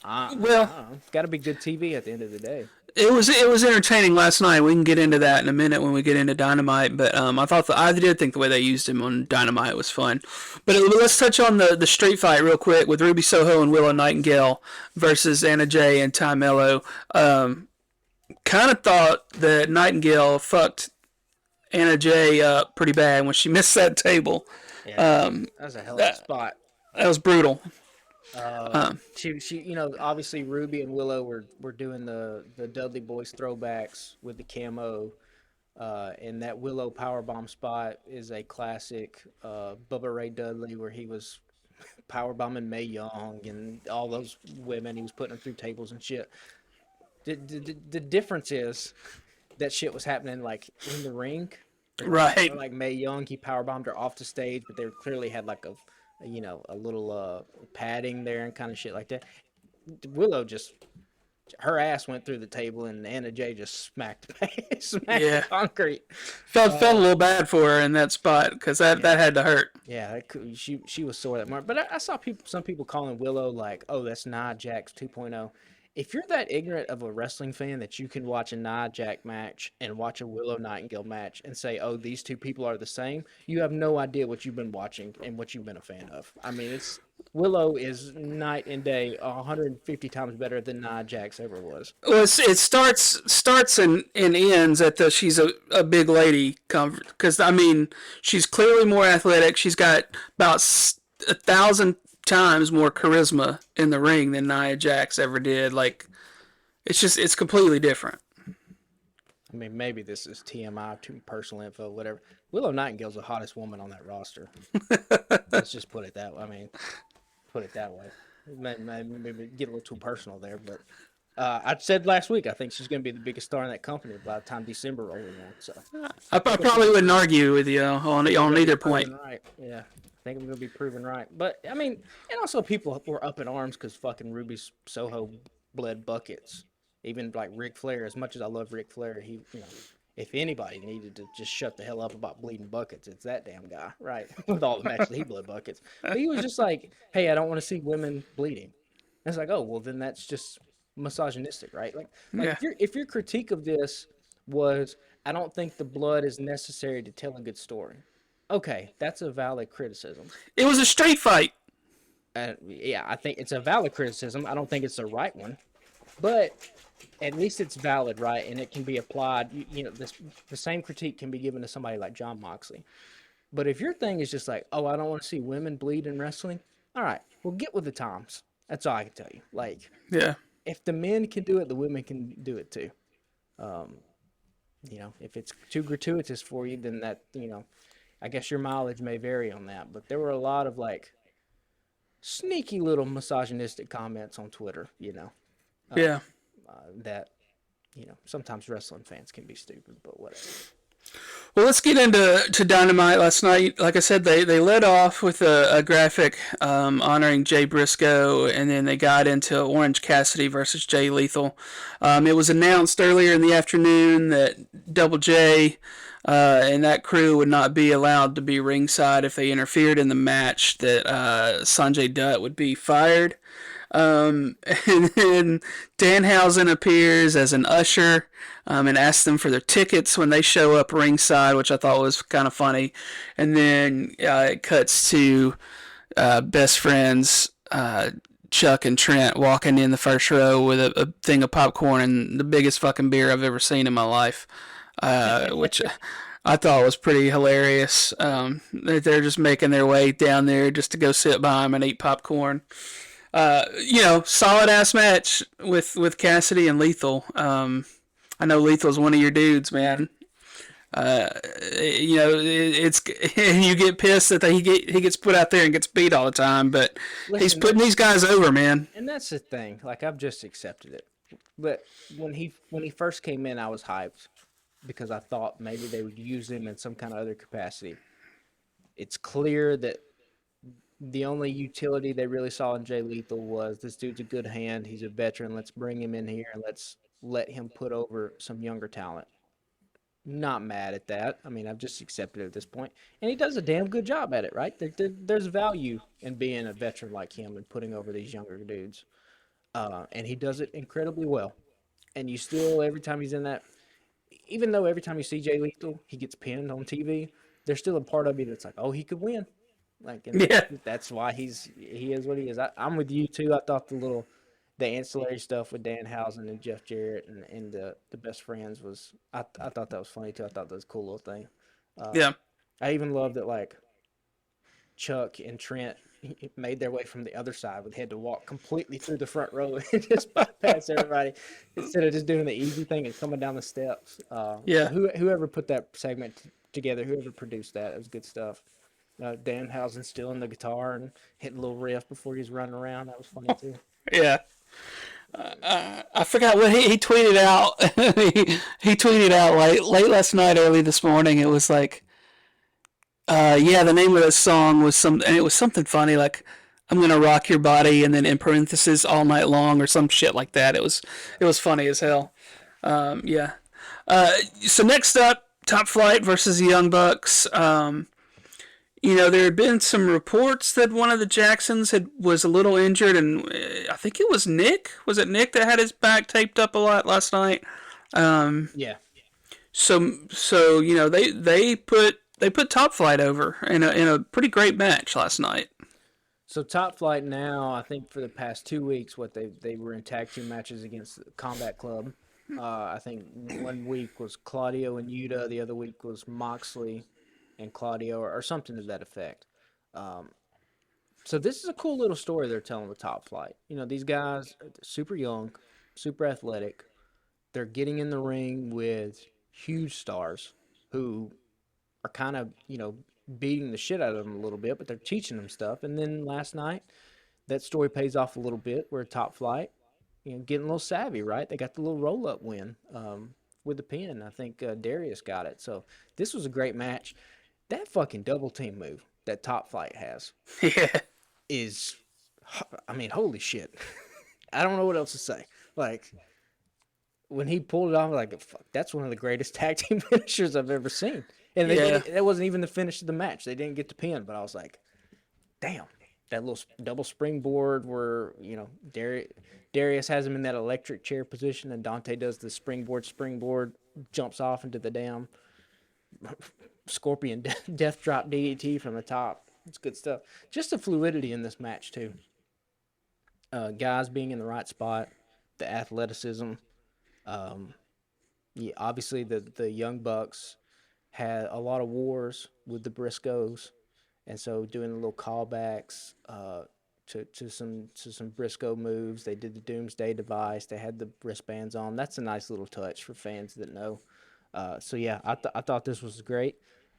I, Well, I don't know. It's got to be good TV at the end of the day. it was entertaining last night. We can get into that in a minute when we get into Dynamite. But I did think the way they used him on Dynamite was fun. But let's touch on the street fight real quick with Ruby Soho and Willow Nightingale versus Anna Jay and Ty Mello. Kind of thought that Nightingale fucked Anna Jay up pretty bad when she missed that table. Yeah, that was a hell of a spot. That was brutal. She, obviously Ruby and Willow were doing the Dudley Boys throwbacks with the camo, and that Willow powerbomb spot is a classic Bubba Ray Dudley where he was powerbombing Mae Young and all those women. He was putting them through tables and shit. The difference is that shit was happening like in the ring. Right. Like Mae Young, he powerbombed her off the stage, but they clearly had like a little padding there and kind of shit like that. Willow just her ass went through the table and Anna Jay just smacked Yeah. concrete. Felt a little bad for her in that spot because that had to hurt. Yeah, she was sore that mark. But I saw some people calling Willow like, oh, that's Nia Jax 2.0. If you're that ignorant of a wrestling fan that you can watch a Nia Jax match and watch a Willow Nightingale match and say, oh, these two people are the same, you have no idea what you've been watching and what you've been a fan of. I mean, Willow is night and day 150 times better than Nia Jax ever was. Well, it starts and ends at the she's a big lady because I mean she's clearly more athletic. She's got about 1,000 times more charisma in the ring than Nia Jax ever did. Like it's completely different. I mean, maybe this is TMI, too personal info, whatever. Willow Nightingale's the hottest woman on that roster. Let's just put it that way. I mean, put it that way. Maybe get a little too personal there, but I said last week I think she's going to be the biggest star in that company by the time December rolls around. So I probably wouldn't argue with you on either point. right. Yeah, I think I'm going to be proven right. But I mean, and also people were up in arms because fucking Ruby Soho bled buckets. Even like Ric Flair, as much as I love Ric Flair, he, if anybody needed to just shut the hell up about bleeding buckets, it's that damn guy, right? With all the matches he bled buckets. But he was just like, hey, I don't want to see women bleeding. And it's like, oh, well, then that's just misogynistic, right? Like Yeah. if your critique of this was, I don't think the blood is necessary to tell a good story. Okay, that's a valid criticism. It was a street fight. Yeah, I think it's a valid criticism. I don't think it's the right one. But at least it's valid, right? And it can be applied. The same critique can be given to somebody like John Moxley. But if your thing is just like, oh, I don't want to see women bleed in wrestling, all right, well, get with the times. That's all I can tell you. Like, Yeah. if the men can do it, the women can do it too. If it's too gratuitous for you, then that, I guess your mileage may vary on that. But there were a lot of like sneaky little misogynistic comments on Twitter, Yeah. that sometimes wrestling fans can be stupid, but whatever. Well, let's get into Dynamite last night. Like I said, they led off with a graphic honoring Jay Briscoe, and then they got into Orange Cassidy versus Jay Lethal. It was announced earlier in the afternoon that Double J and that crew would not be allowed to be ringside if they interfered in the match, that Sanjay Dutt would be fired. And then Danhausen appears as an usher and asks them for their tickets when they show up ringside, which I thought was kind of funny. And then it cuts to best friends Chuck and Trent walking in the first row with a thing of popcorn and the biggest fucking beer I've ever seen in my life, which I thought was pretty hilarious. They're just making their way down there just to go sit by him and eat popcorn. Solid ass match with Cassidy and Lethal. I know Lethal's one of your dudes, man. It's you get pissed that he gets put out there and gets beat all the time, but he's putting these guys over, man. And that's the thing. Like, I've just accepted it. But when he first came in, I was hyped because I thought maybe they would use him in some kind of other capacity. It's clear that the only utility they really saw in Jay Lethal was, this dude's a good hand. He's a veteran. Let's bring him in here and let's let him put over some younger talent. not mad at that. I mean, I've just accepted it at this point, and he does a damn good job at it, right? There's value in being a veteran like him and putting over these younger dudes, and he does it incredibly well. And you still, every time he's in that, even though every time you see Jay Lethal, he gets pinned on TV, there's still a part of you that's like, oh, he could win. Like, and Yeah. that's why he is what he is. I'm with you too. I thought the ancillary stuff with Danhausen and Jeff Jarrett and the best friends was I thought that was funny too. I thought that was a cool little thing. Uh, Yeah. I even loved that like Chuck and Trent made their way from the other side, but they had to walk completely through the front row and just bypass everybody instead of just doing the easy thing and coming down the steps. Yeah. Whoever put that segment together, whoever produced that, it was good stuff. Danhausen still in the guitar and hitting a little riff before he's running around. That was funny too. Yeah. I forgot what he tweeted out. He tweeted out late last night, early this morning. It was like, yeah, the name of the song was and it was something funny like, "I'm gonna rock your body," and then in parentheses, "all night long" or some shit like that. It was funny as hell. Yeah. So next up, Top Flight versus the Young Bucks. There had been some reports that one of the Jacksons was a little injured, and I think it was Nick. Was it Nick that had his back taped up a lot last night? Yeah. So they put Top Flight over in a pretty great match last night. So Top Flight now, I think for the past 2 weeks, what they were in tag team matches against the Combat Club. I think one week was Claudio and Yuta, the other week was Moxley and Claudio, or something to that effect. So this is a cool little story they're telling with Top Flight. These guys are super young, super athletic. They're getting in the ring with huge stars who are kind of, beating the shit out of them a little bit, but they're teaching them stuff. And then last night, that story pays off a little bit where Top Flight, getting a little savvy, right? They got the little roll-up win with the pin. I think Darius got it. So this was a great match. That fucking double team move that Top Flight has Yeah. is, I mean, holy shit. I don't know what else to say. Like, when he pulled it off, like, fuck, that's one of the greatest tag team finishers I've ever seen. And that wasn't even the finish of the match. They didn't get the pin, but I was like, damn. That little double springboard where, Darius has him in that electric chair position and Dante does the springboard, jumps off into the damn Scorpion death drop DDT from the top. It's good stuff. Just the fluidity in this match, too. Guys being in the right spot, the athleticism. Yeah, obviously, the Young Bucks had a lot of wars with the Briscoes, and so doing little callbacks to some Briscoe moves. They did the Doomsday Device. They had the wristbands on. That's a nice little touch for fans that know. So yeah, I thought this was great.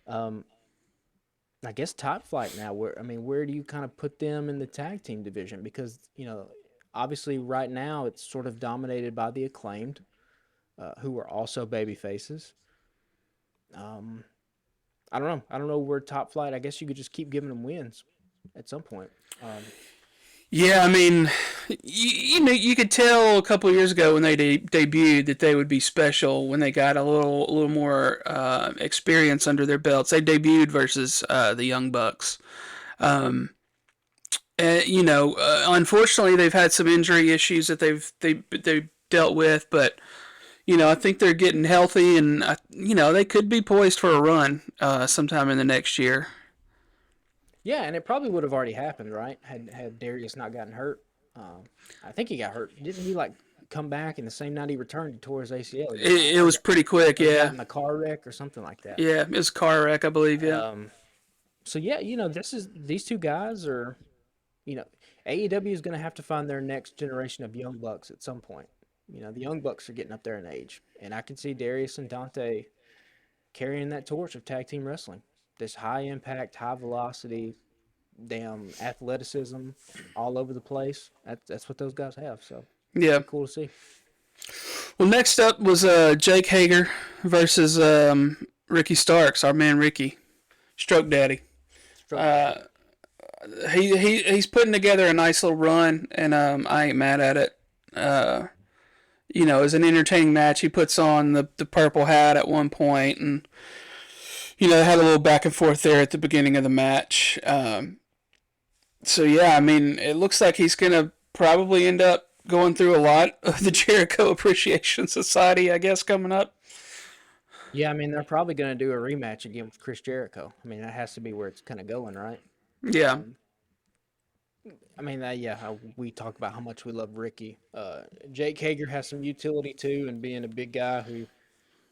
I guess Top Flight now. Where do you kind of put them in the tag team division? Because obviously right now it's sort of dominated by the Acclaimed, who are also baby faces. I don't know. I don't know where Top Flight. I guess you could just keep giving them wins at some point. Yeah, you could tell a couple of years ago when they debuted that they would be special when they got a little more experience under their belts. They debuted versus the Young Bucks. Unfortunately, they've had some injury issues that they've dealt with, but I think they're getting healthy, and they could be poised for a run sometime in the next year. Yeah, and it probably would have already happened, right? Had Darius not gotten hurt. I think he got hurt. Didn't he come back in the same night he returned? He tore his ACL. It was pretty quick, He got yeah. in a car wreck or something like that. Yeah, it was a car wreck, I believe, yeah. So yeah, these two guys are, AEW is going to have to find their next generation of Young Bucks at some point. The Young Bucks are getting up there in age, and I can see Darius and Dante carrying that torch of tag team wrestling. This high impact, high velocity, damn athleticism all over the place. That's what those guys have. So yeah, cool to see. Well, next up was Jake Hager versus Ricky Starks, our man Ricky, Stroke Daddy. He's putting together a nice little run, and I ain't mad at it. it was an entertaining match. He puts on the purple hat at one point, and they had a little back and forth there at the beginning of the match. So yeah, I mean, it looks like he's gonna probably end up going through a lot of the Jericho Appreciation Society, I guess, coming up. Yeah, I mean, they're probably going to do a rematch again with Chris Jericho. I mean, that has to be where it's kind of going, right? Yeah, Um, I mean, we talk about how much we love Ricky. Jake Hager has some utility too, and being a big guy who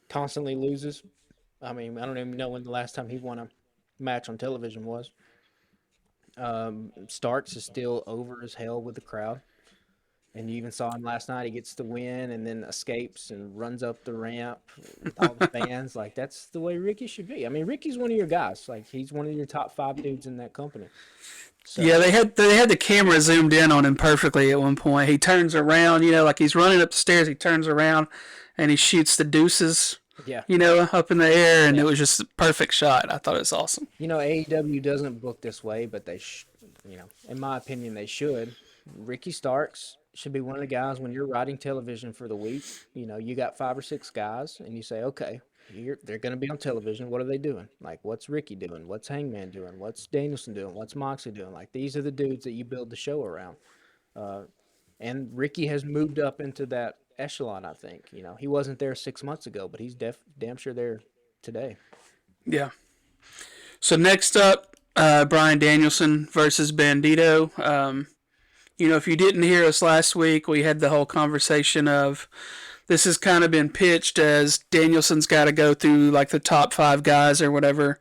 constantly loses. I mean, I don't even know when the last time he won a match on television was. Starks is still over as hell with the crowd. And you even saw him last night. He gets the win and then escapes and runs up the ramp with all the fans. Like, that's the way Ricky should be. I mean, Ricky's one of your guys. Like, he's one of your top 5 dudes in that company. So, yeah. They had the camera zoomed in on him perfectly at one point. He turns around, like he's running up the stairs. He turns around, and he shoots the deuces, yeah. up in the air, and Yeah. it was just a perfect shot. I thought it was awesome. AEW doesn't book this way, but in my opinion, they should. Ricky Starks should be one of the guys when you're writing television for the week. You got 5 or 6 guys, and you say, okay, they're going to be on television. What are they doing? Like, what's Ricky doing? What's Hangman doing? What's Danielson doing? What's Moxley doing? Like, these are the dudes that you build the show around. And Ricky has moved up into that echelon, I think. He wasn't there 6 months ago, but he's damn sure there today. Yeah. So next up, Bryan Danielson versus Bandito. If you didn't hear us last week, we had the whole conversation of this has kind of been pitched as Danielson's got to go through like the top 5 guys or whatever.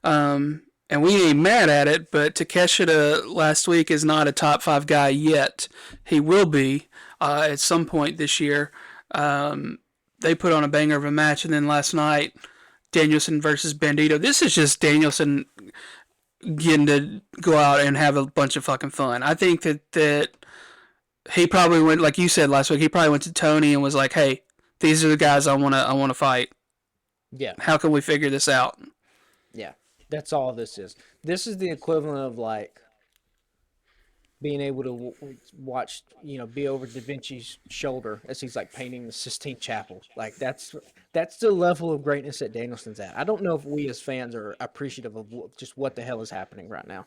And we ain't mad at it, but Takeshita last week is not a top 5 guy yet. He will be at some point this year. They put on a banger of a match, and then last night, Danielson versus Bandito. This is just Danielson getting to go out and have a bunch of fucking fun. I think that he probably went, like you said last week, he probably went to Tony and was like, "Hey, these are the guys I want to fight. Yeah. How can we figure this out?" Yeah. That's all this is. This is the equivalent of like being able to watch, be over Da Vinci's shoulder as he's like painting the Sistine Chapel. Like that's the level of greatness that Danielson's at. I don't know if we as fans are appreciative of just what the hell is happening right now.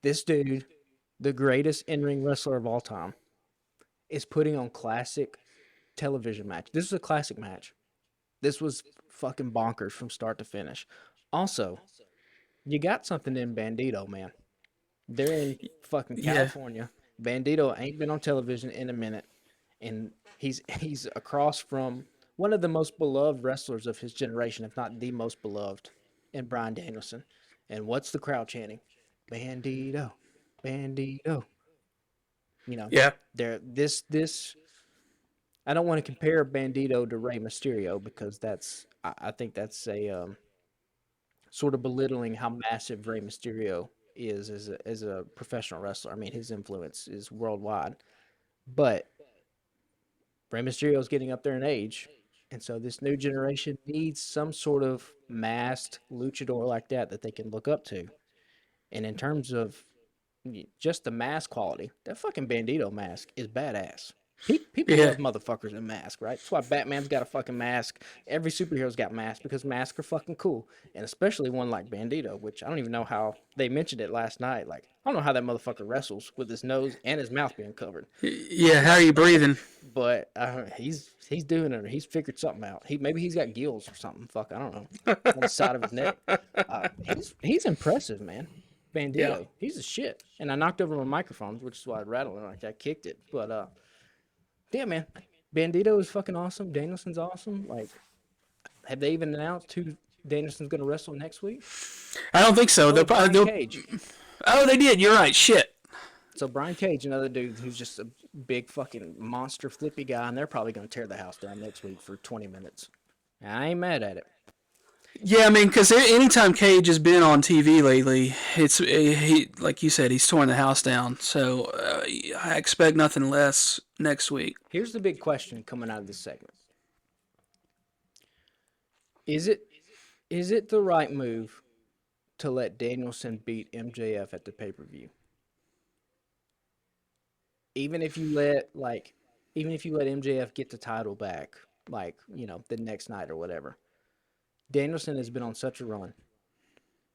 This dude, the greatest in-ring wrestler of all time, is putting on classic television match. This was a classic match. This was fucking bonkers from start to finish. Also, you got something in Bandito, man. They're in fucking Yeah. California. Bandito ain't been on television in a minute, and he's across from one of the most beloved wrestlers of his generation, if not the most beloved, in Bryan Danielson. And what's the crowd chanting? Bandito, Bandito. Yeah. This. I don't want to compare Bandito to Rey Mysterio because I think that's a sort of belittling how massive Rey Mysterio is as a professional wrestler. I mean, his influence is worldwide. But Rey Mysterio is getting up there in age, and so this new generation needs some sort of masked luchador like that they can look up to. And in terms of just the mask quality, that fucking Bandito mask is badass. People Yeah. love motherfuckers in masks, right? That's why Batman's got a fucking mask. Every superhero's got masks because masks are fucking cool. And especially one like Bandito, which I don't even know how they mentioned it last night. Like, I don't know how that motherfucker wrestles with his nose and his mouth being covered. Yeah. How are you breathing? But he's doing it. He's figured something out. Maybe he's got gills or something. Fuck, I don't know. On the side of his neck. He's impressive, man. Bandito, Yeah. he's a shit. And I knocked over my microphones, which is why I rattled it. Like I kicked it. But yeah, man. Bandito is fucking awesome. Danielson's awesome. Like, have they even announced who Danielson's gonna wrestle next week? I don't think so. Oh, Brian Cage. Oh, they did. You're right. Shit. So Brian Cage, another dude who's just a big fucking monster flippy guy, and they're probably gonna tear the house down next week for 20 minutes. And I ain't mad at it. Yeah, I mean, because anytime Cage has been on TV lately, he like you said, he's torn the house down. So I expect nothing less next week. Here's the big question coming out of this segment: Is it the right move to let Danielson beat MJF at the pay-per-view? Even if you let, like, even if you let MJF get the title back, like, the next night or whatever, Danielson has been on such a run.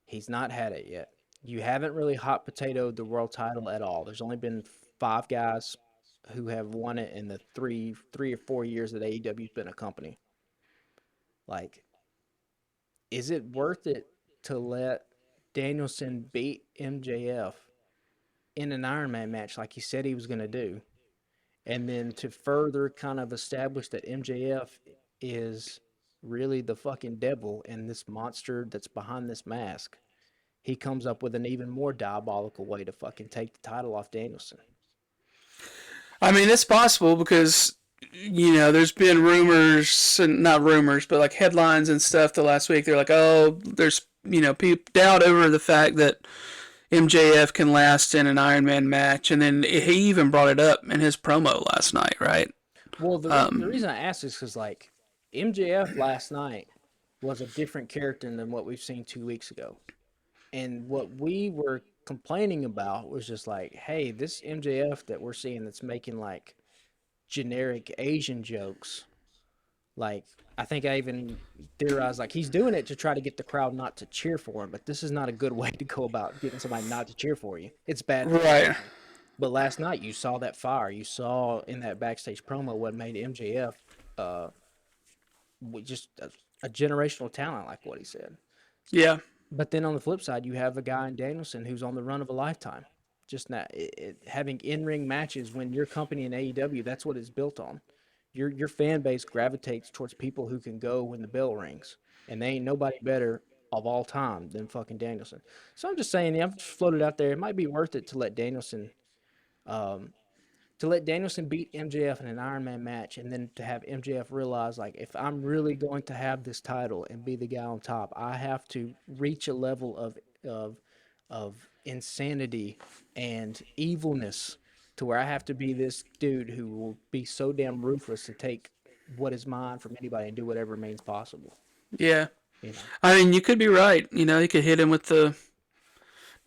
He's not had it yet. You haven't really hot potatoed the world title at all. There's only been 5 guys who have won it in the three or 4 years that AEW's been a company. Like, is it worth it to let Danielson beat MJF in an Iron Man match like he said he was going to do? And then to further kind of establish that MJF is really the fucking devil and this monster that's behind this mask, he comes up with an even more diabolical way to fucking take the title off Danielson. I mean, it's possible because, there's been rumors, not rumors, but like headlines and stuff the last week. They're like, oh, there's, people doubt over the fact that MJF can last in an Iron Man match. And then he even brought it up in his promo last night, right? Well, the reason I asked is because, like, MJF last night was a different character than what we've seen 2 weeks ago. And what we were complaining about was just like, hey, this MJF that we're seeing that's making, like, generic Asian jokes, like, I think I even theorized, like, he's doing it to try to get the crowd not to cheer for him, but this is not a good way to go about getting somebody not to cheer for you. It's bad. Right. But last night, you saw that fire. You saw in that backstage promo what made MJF just a generational talent, like what he said. Yeah. But then on the flip side, you have a guy in Danielson who's on the run of a lifetime. Just not having in-ring matches when your company in AEW, that's what it's built on. Your fan base gravitates towards people who can go when the bell rings, and they ain't nobody better of all time than fucking Danielson. So I'm just saying, I've just floated out there. It might be worth it to let Danielson beat MJF in an Iron Man match, and then to have MJF realize, like, if I'm really going to have this title and be the guy on top, I have to reach a level of insanity and evilness to where I have to be this dude who will be so damn ruthless to take what is mine from anybody and do whatever remains possible. Yeah. You know? I mean, you could be right. You could hit him with the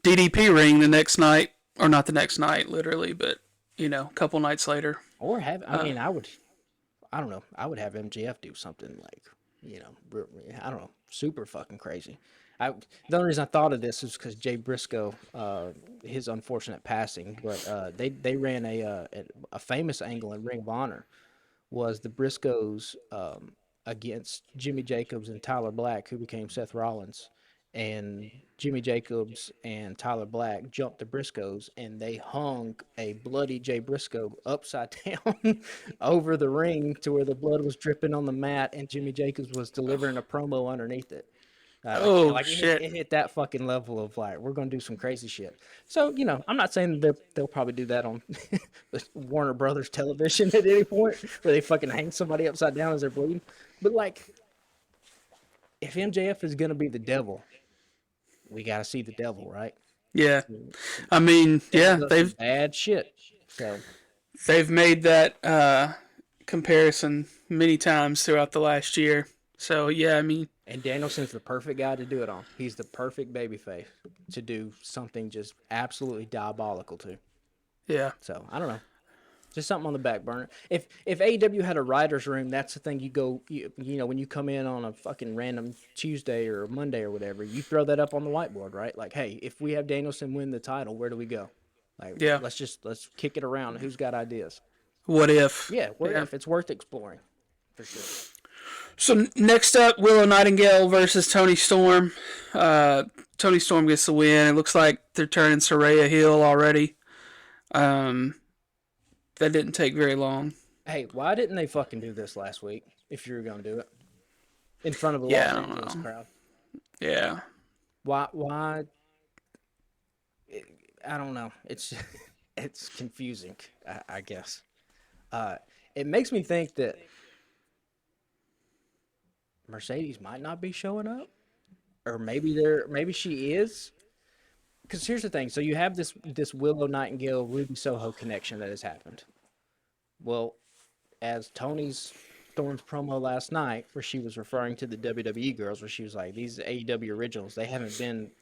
DDP ring the next night, or not the next night, literally, but a couple nights later. Or have I don't know. I would have MJF do something like, I don't know, super fucking crazy. The only reason I thought of this is because Jay Briscoe, his unfortunate passing, but they ran a famous angle in Ring of Honor, was the Briscoes against Jimmy Jacobs and Tyler Black, who became Seth Rollins. And Jimmy Jacobs and Tyler Black jumped the Briscoes, and they hung a bloody Jay Briscoe upside down over the ring to where the blood was dripping on the mat, and Jimmy Jacobs was delivering a promo underneath it. Shit! It hit that fucking level of, like, we're gonna do some crazy shit. So I'm not saying they'll probably do that on Warner Brothers television at any point, where they fucking hang somebody upside down as they're bleeding. But, like, if MJF is gonna be the devil, we gotta see the devil, right? Yeah. I mean, yeah, they've bad shit. So made that comparison many times throughout the last year. So yeah, I mean, and Danielson's the perfect guy to do it on. He's the perfect babyface to do something just absolutely diabolical to. Yeah. So I don't know. Just something on the back burner. If AEW had a writer's room, that's the thing. When you come in on a fucking random Tuesday or Monday or whatever, you throw that up on the whiteboard, right? Like, hey, if we have Danielson win the title, where do we go? Like, yeah. Let's kick it around. Who's got ideas? What if? Yeah, what if? It's worth exploring, for sure. So next up, Willow Nightingale versus Toni Storm. Toni Storm gets the win. It looks like they're turning Saraya heel already. That didn't take very long. Hey, why didn't they fucking do this last week if you were going to do it? In front of a Los Angeles crowd. Yeah. Why? I don't know. It's confusing, I guess. It makes me think that Mercedes might not be showing up, or maybe she is. Because here's the thing. So you have this Willow Nightingale Ruby Soho connection that has happened. Well, as Toni Storm's promo last night, where she was referring to the WWE girls, where she was like, these AEW originals, they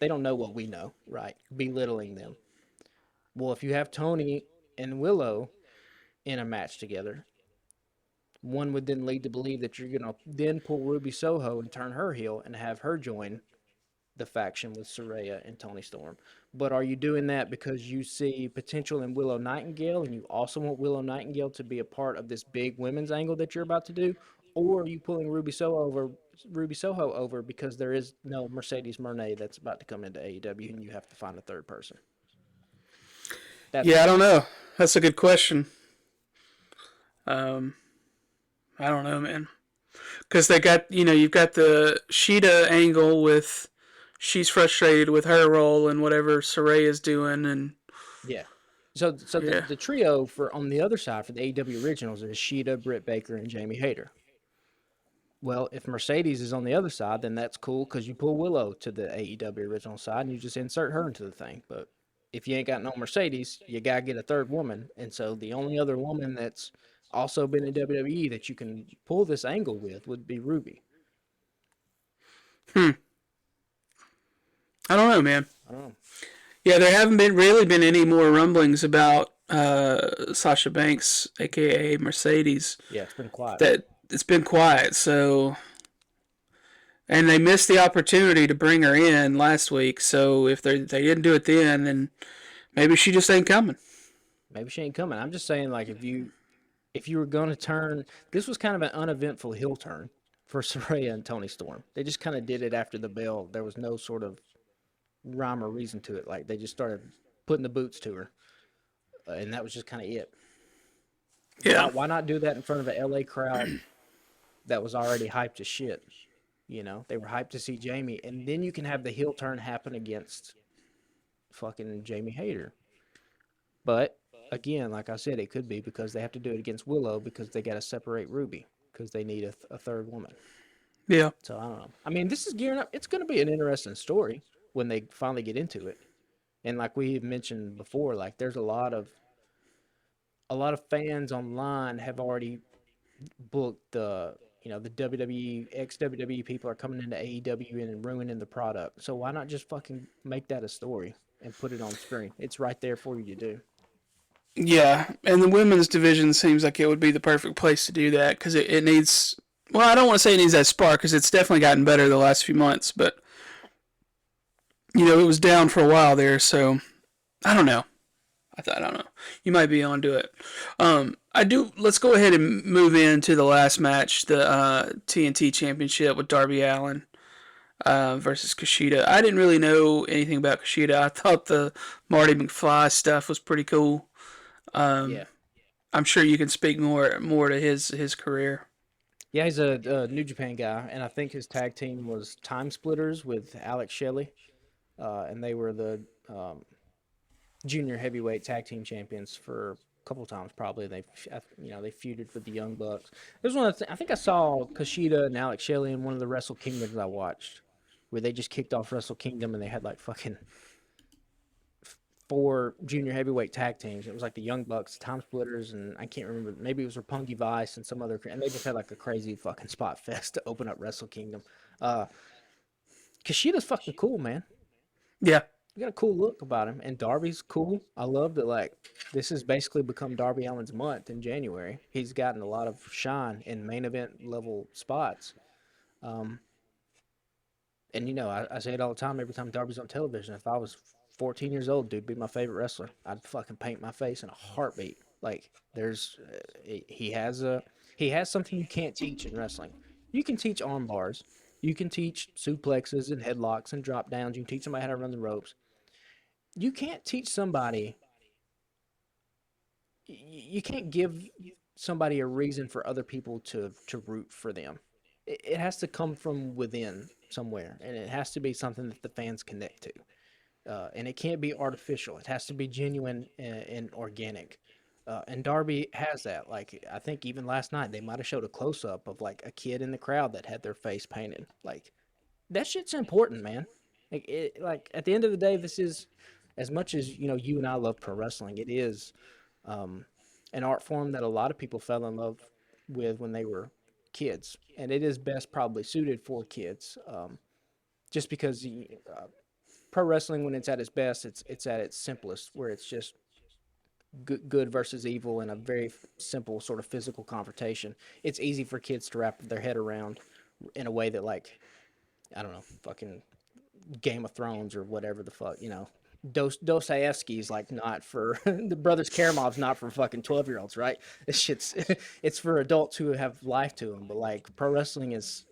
don't know what we know, right? Belittling them. Well, if you have Toni and Willow in a match together, One would then lead to believe that you're gonna then pull Ruby Soho and turn her heel and have her join the faction with Soraya and Tony Storm. But are you doing that because you see potential in Willow Nightingale and you also want Willow Nightingale to be a part of this big women's angle that you're about to do? Or are you pulling Ruby Soho over because there is no Mercedes Moné that's about to come into AEW and you have to find a third person? That's Yeah, my I don't know. That's a good question. Um, I don't know, man. Because they got, you've got the Sheeta angle with she's frustrated with her role and whatever Soraya's doing, and yeah. So the, yeah, the trio for on the other side for the AEW originals is Sheeta, Britt Baker, and Jamie Hayter. Well, if Mercedes is on the other side, then that's cool because you pull Willow to the AEW original side and you just insert her into the thing. But if you ain't got no Mercedes, you gotta get a third woman. And so the only other woman that's also been in WWE that you can pull this angle with would be Ruby. hmm, I don't know, man. I don't know. Yeah, there haven't been really been any more rumblings about Sasha Banks, aka Mercedes. Yeah, it's been quiet. That it's been quiet, so and they missed the opportunity to bring her in last week. So if they didn't do it then maybe she just ain't coming. Maybe she ain't coming. I'm just saying, like, if you were gonna turn, this was kind of an uneventful heel turn for Saraya and Tony Storm. They just kind of did it after the bell. There was no sort of rhyme or reason to it. Like they just started putting the boots to her, and that was just kind of it. Yeah, Why not do that in front of an LA crowd that was already hyped as shit? You know, they were hyped to see Jamie, and then you can have the heel turn happen against fucking Jamie Hayter. But again, like I said, it could be because they have to do it against Willow because they got to separate Ruby because they need a third woman. yeah, So I don't know. I mean, this is gearing up. It's going to be an interesting story when they finally get into it. And like we mentioned before, like there's a lot of fans online have already booked the WWE ex WWE people are coming into AEW and ruining the product. So why not just fucking make that a story and put it on screen? It's right there for you to do. yeah. And the women's division seems like it would be the perfect place to do that because it needs. Well, I don't want to say it needs that spark because it's definitely gotten better the last few months, but it was down for a while there. So I don't know. I don't know. You might be onto it. I do. Let's go ahead and move into the last match, the TNT Championship with Darby Allin versus Kushida. I didn't really know anything about Kushida. I thought the Marty McFly stuff was pretty cool. Yeah. I'm sure you can speak more to his career. Yeah, he's a New Japan guy, and I think his tag team was Time Splitters with Alex Shelley, and they were the junior heavyweight tag team champions for a couple of times. Probably they feuded with the Young Bucks. There's one I think I saw Kushida and Alex Shelley in one of the Wrestle Kingdoms I watched, where they just kicked off Wrestle Kingdom and they had like fucking four junior heavyweight tag teams. It was like the Young Bucks, Time Splitters, and I can't remember. Maybe it was Roppongi Vice and some other. And they just had like a crazy fucking spot fest to open up Wrestle Kingdom. Uh, Kushida's fucking cool, man. Yeah, He got a cool look about him, and Darby's cool. I love that. Like this has basically become Darby Allin's month in January. He's gotten a lot of shine in main event level spots. Um, and I say it all the time. Every time Darby's on television, if I was 14 years old, dude, be my favorite wrestler. I'd fucking paint my face in a heartbeat. Like he has something you can't teach in wrestling. You can teach arm bars. You can teach suplexes and headlocks and drop downs. You can teach somebody how to run the ropes. You can't teach somebody. You can't give somebody a reason for other people to root for them. It has to come from within somewhere, and it has to be something that the fans connect to. And it can't be artificial. It has to be genuine and organic. And Darby has that. Like I think even last night they might have showed a close up of like a kid in the crowd that had their face painted. Like that shit's important, man. Like at the end of the day, this is as much as you and I love pro wrestling. It is um, an art form that a lot of people fell in love with when they were kids, and it is best probably suited for kids. Just because pro wrestling, when it's at its best, it's at its simplest, where it's just good versus evil in a very simple sort of physical confrontation. It's easy for kids to wrap their head around in a way that, like, I don't know, fucking Game of Thrones or whatever the fuck, Dostoevsky's like not for the Brothers Karamov's not for fucking 12-year-olds, right? This shit's it's for adults who have life to them. But like pro wrestling it's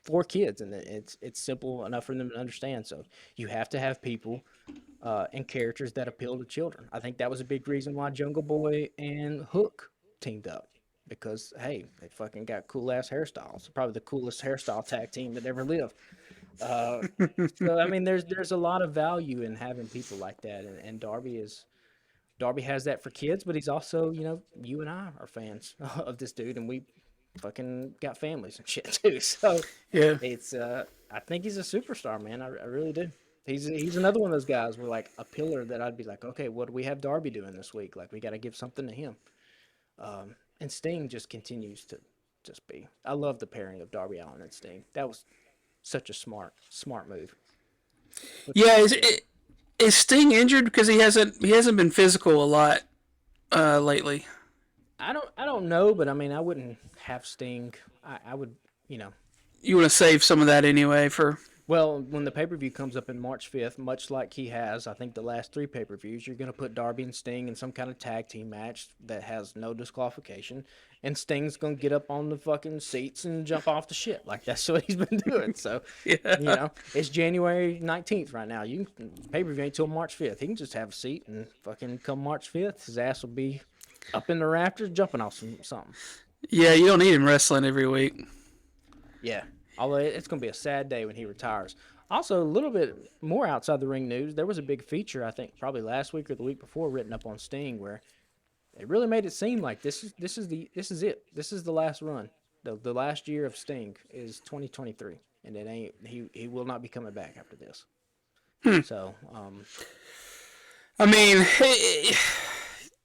for kids, and it's simple enough for them to understand. So you have to have people and characters that appeal to children. I think that was a big reason why Jungle Boy and Hook teamed up. Because hey, they fucking got cool ass hairstyles. Probably the coolest hairstyle tag team that ever lived. Uh, so I mean, there's a lot of value in having people like that, and Darby has that for kids, but he's also, you and I are fans of this dude, and we fucking got families and shit too. So Yeah. it's I think he's a superstar, man. I really do. He's another one of those guys where like a pillar that I'd be like, okay, what do we have Darby doing this week? Like we got to give something to him. And Sting just continues to just be. I love the pairing of Darby Allin and Sting. That was such a smart move. Yeah. Is Sting injured because he hasn't been physical a lot lately? I don't know, but I mean, I wouldn't have Sting. I would, you know. You want to save some of that anyway for. Well, when the pay-per-view comes up in March 5th, much like he has, I think the last three pay-per-views, you're going to put Darby and Sting in some kind of tag team match that has no disqualification, and Sting's going to get up on the fucking seats and jump off the shit. Like, that's what he's been doing. So, Yeah. it's January 19th right now. Pay-per-view ain't till March 5th. He can just have a seat and fucking come March 5th, his ass will be up in the rafters jumping off something. Yeah, you don't need him wrestling every week. Yeah. Although it's going to be a sad day when he retires. Also, a little bit more outside the ring news, there was a big feature, I think, probably last week or the week before, written up on Sting, where it really made it seem like this is it. This is the last run. The last year of Sting is 2023, and it ain't he will not be coming back after this. So, I mean,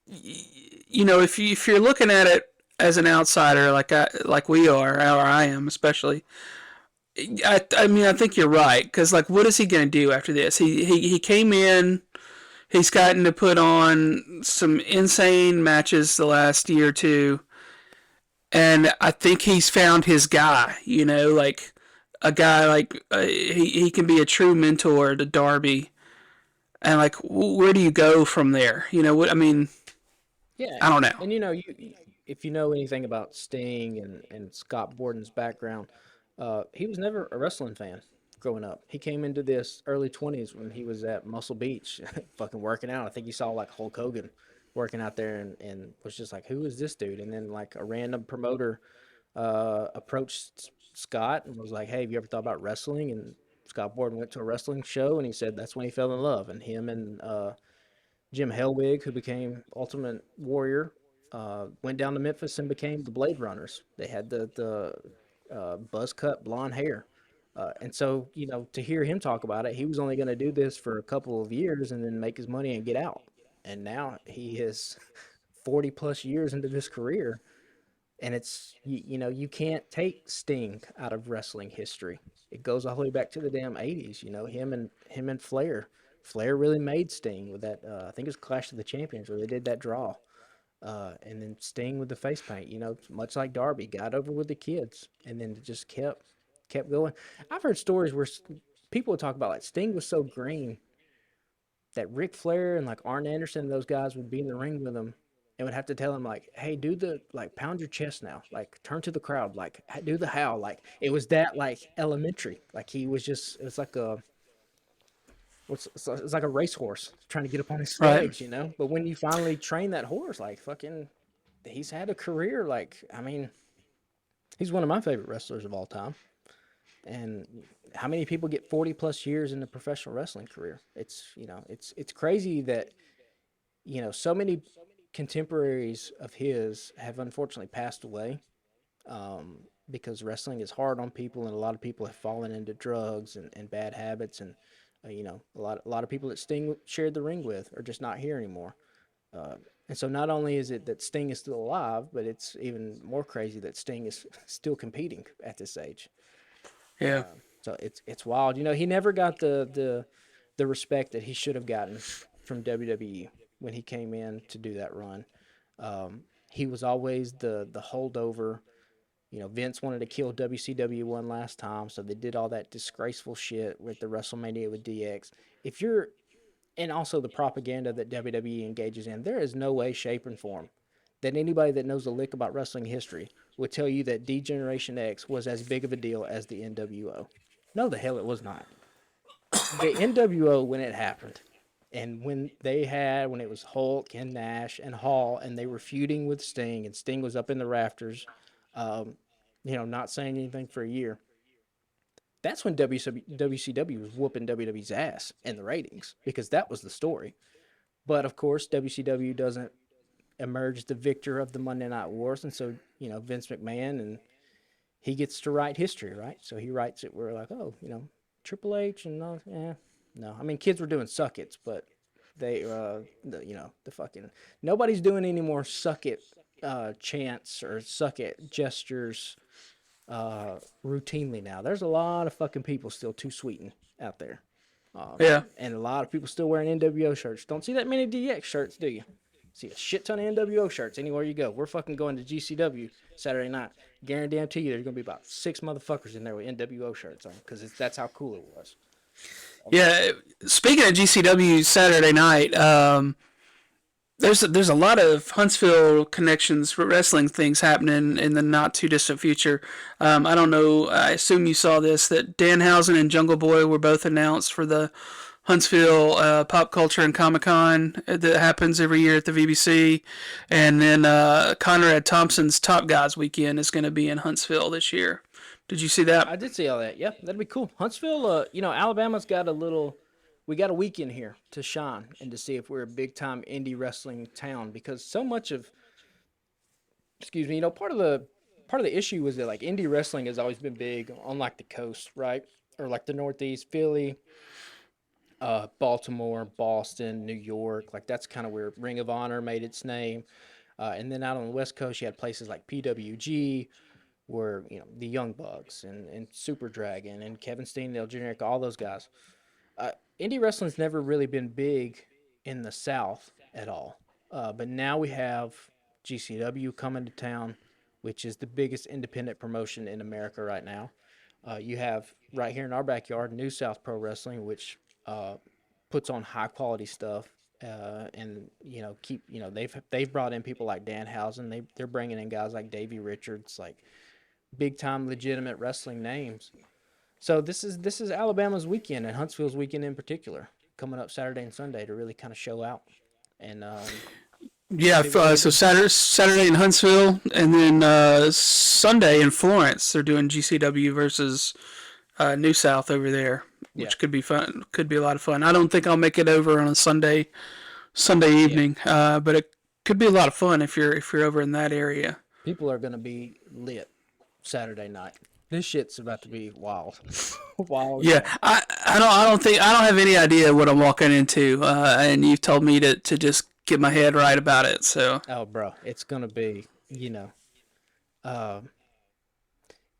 if you're looking at it as an outsider, like we are, or I am especially, I mean, I think you're right, because like, what is he gonna do after this? He came in. He's gotten to put on some insane matches the last year or two, and I think he's found his guy. Like a guy like he can be a true mentor to Darby, and like where do you go from there? You know what I mean? yeah, I don't know. and if you know anything about Sting and Scott Borden's background, he was never a wrestling fan growing up. He came into this early 20s when he was at Muscle Beach, fucking working out. I think he saw like Hulk Hogan working out there and was just like, who is this dude? And then like a random promoter approached Scott and was like, hey, have you ever thought about wrestling? And Scott Borden went to a wrestling show and he said that's when he fell in love. And him and Jim Hellwig, who became Ultimate Warrior, went down to Memphis and became the Blade Runners. They had the buzz cut blonde hair. And so, to hear him talk about it, he was only going to do this for a couple of years and then make his money and get out. And now he is 40 plus years into this career. And you can't take Sting out of wrestling history. It goes all the way back to the damn 80s. Him and Flair. Flair really made Sting with that. I think it was Clash of the Champions where they did that draw. And then Sting with the face paint. Much like Darby, got over with the kids, and then just kept going. I've heard stories where people would talk about like Sting was so green that Ric Flair and like Arn Anderson and those guys would be in the ring with him and would have to tell him like, hey, do the like pound your chest now, like turn to the crowd, like do the howl. Like it was that like elementary. Like he was just, it's like it's like a racehorse trying to get up on his Right. legs. But when you finally train that horse, like fucking, he's had a career. Like, I mean, he's one of my favorite wrestlers of all time. And how many people get 40 plus years in a professional wrestling career? It's crazy that, so many contemporaries of his have unfortunately passed away, because wrestling is hard on people, and a lot of people have fallen into drugs and bad habits. And, a lot of people that Sting shared the ring with are just not here anymore. And so not only is it that Sting is still alive, but it's even more crazy that Sting is still competing at this age. Yeah. So it's wild. He never got the respect that he should have gotten from WWE. when he came in to do that run. He was always the holdover. Vince wanted to kill WCW one last time, so they did all that disgraceful shit with the WrestleMania with DX. If you're and also the propaganda that WWE engages in, there is no way, shape, and form that anybody that knows a lick about wrestling history would tell you that D-Generation X was as big of a deal as the NWO. No, the hell it was not. The NWO, when it happened, and when it was Hulk and Nash and Hall, and they were feuding with Sting, and Sting was up in the rafters, um, not saying anything for a year. That's when WCW was whooping WWE's ass in the ratings because that was the story. But of course, WCW doesn't emerge the victor of the Monday Night Wars, and so Vince McMahon, and he gets to write history, right? So he writes it where like, oh, Triple H and all, no, I mean kids were doing suck it's, but they, the fucking nobody's doing any more suck it chants or suck it gestures routinely now. There's a lot of fucking people still too sweeting out there. Yeah. And a lot of people still wearing NWO shirts. Don't see that many DX shirts, do you? See a shit ton of NWO shirts anywhere you go. We're fucking going to GCW Saturday night. Guarantee you there's going to be about 6 motherfuckers in there with NWO shirts on because that's how cool it was. Yeah. Speaking of GCW Saturday night, there's a lot of Huntsville connections for wrestling things happening in the not too distant future. I don't know. I assume you saw this that Danhausen and Jungle Boy were both announced for the Huntsville Pop Culture and Comic Con that happens every year at the VBC, and then Conrad Thompson's Top Guys weekend is going to be in Huntsville this year. Did you see that? I did see all that. Yeah, that'd be cool. Huntsville, Alabama's got we got a weekend here to shine and to see if we're a big time indie wrestling town because so much of, excuse me, part of the issue is that like indie wrestling has always been big on like the coast, right? Or like the Northeast, Philly, Baltimore, Boston, New York. Like that's kind of where Ring of Honor made its name. And then out on the West Coast, you had places like PWG, where the Young Bucks and Super Dragon and Kevin Steen, El Generic, all those guys. Indie wrestling's never really been big in the South at all. But now we have GCW coming to town, which is the biggest independent promotion in America right now. You have right here in our backyard, New South Pro Wrestling, which puts on high quality stuff. And they've brought in people like Danhausen. They're bringing in guys like Davey Richards, like big time legitimate wrestling names. So this is Alabama's weekend and Huntsville's weekend in particular, coming up Saturday and Sunday to really kind of show out. And so Saturday in Huntsville, and then Sunday in Florence, they're doing GCW versus New South over there, which could be fun. Could be a lot of fun. I don't think I'll make it over on a Sunday evening, but it could be a lot of fun if you're over in that area. People are gonna be lit Saturday night. This shit's about to be wild. Wild. Yeah, I don't have any idea what I'm walking into, and you've told me to just get my head right about it. So. Oh, bro, it's gonna be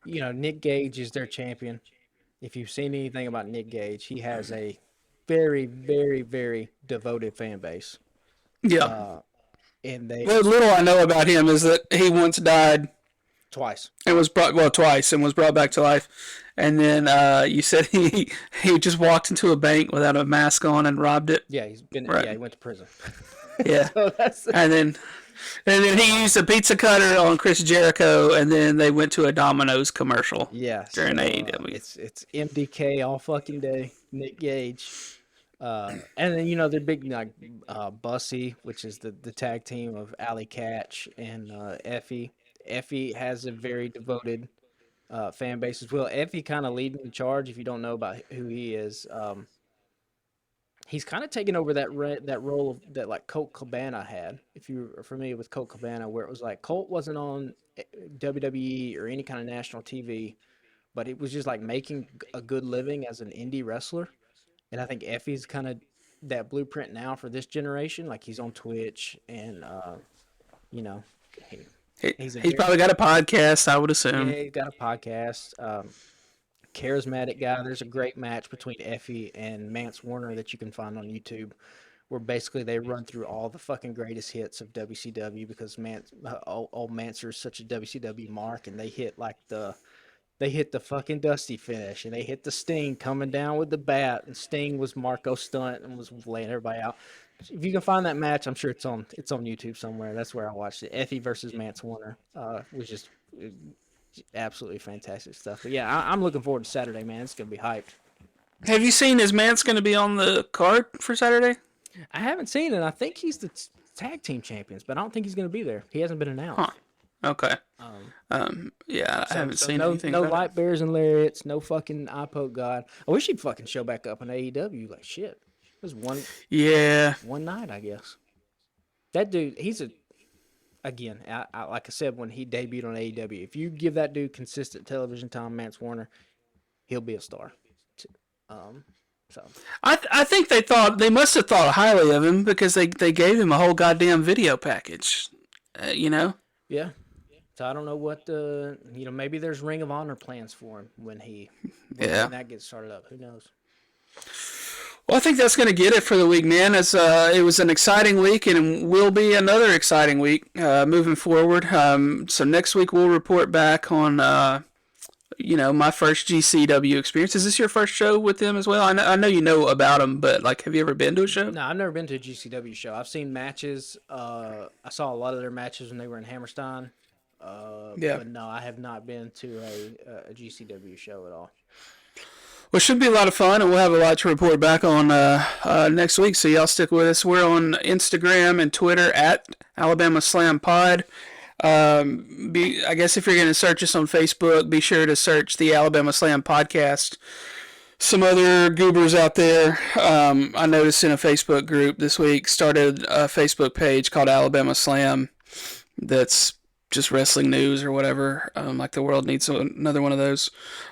Nick Gage is their champion. If you've seen anything about Nick Gage, he has a very, very, very devoted fan base. Yeah. And what little I know about him is that he once died. Twice. And was brought back to life. And then you said he just walked into a bank without a mask on and robbed it. Yeah, he went to prison. Yeah. And then he used a pizza cutter on Chris Jericho, and then they went to a Domino's commercial. Yeah. During AEW. It's MDK all fucking day. Nick Gage. And then they're big like Bussy, which is the tag team of Alley Catch and Effie. Effie has a very devoted fan base as well. Effie kind of leading the charge. If you don't know about who he is, he's kind of taken over that role of that like Colt Cabana had. If you are familiar with Colt Cabana, where it was like Colt wasn't on WWE or any kind of national TV, but it was just like making a good living as an indie wrestler. And I think Effie's kind of that blueprint now for this generation. Like he's on Twitch and He's probably got a podcast, I would assume. Yeah, he's got a podcast. Charismatic guy. There's a great match between Effie and Mance Warner that you can find on YouTube where basically they run through all the fucking greatest hits of WCW because old Manser's such a WCW mark, and they hit the fucking Dusty finish, and they hit the Sting coming down with the bat, and Sting was Marco Stunt and was laying everybody out. If you can find that match, I'm sure it's on YouTube somewhere. That's where I watched it. Effie versus Mance Warner was just absolutely fantastic stuff. But yeah, I'm looking forward to Saturday, man. It's gonna be hyped. Have you seen, is Mance going to be on the card for Saturday? I haven't seen it. I think he's the tag team champions, but I don't think he's gonna be there. He hasn't been announced. Huh. Okay. Yeah, I haven't seen anything. No about light it. bears and lariats. No fucking eye poke God. I wish he'd fucking show back up in AEW. Like shit. It was Yeah. one night, I guess. That dude, again, like I said when he debuted on AEW, if you give that dude consistent television time, Mance Warner, he'll be a star. So I think they must have thought highly of him because they gave him a whole goddamn video package. You know? yeah. So I don't know what maybe there's Ring of Honor plans for him when that gets started up. Who knows? Well, I think that's going to get it for the week, man. It was an exciting week and will be another exciting week moving forward. So next week we'll report back on, my first GCW experience. Is this your first show with them as well? I know you know about them, but have you ever been to a show? No, I've never been to a GCW show. I've seen matches. I saw a lot of their matches when they were in Hammerstein. Yeah. But no, I have not been to a GCW show at all. Well, it should be a lot of fun, and we'll have a lot to report back on next week, so y'all stick with us. We're on Instagram and Twitter at Alabama Slam Pod. I guess if you're going to search us on Facebook, be sure to search the Alabama Slam Podcast. Some other goobers out there, I noticed in a Facebook group this week, started a Facebook page called Alabama Slam that's just wrestling news or whatever. Like the world needs another one of those.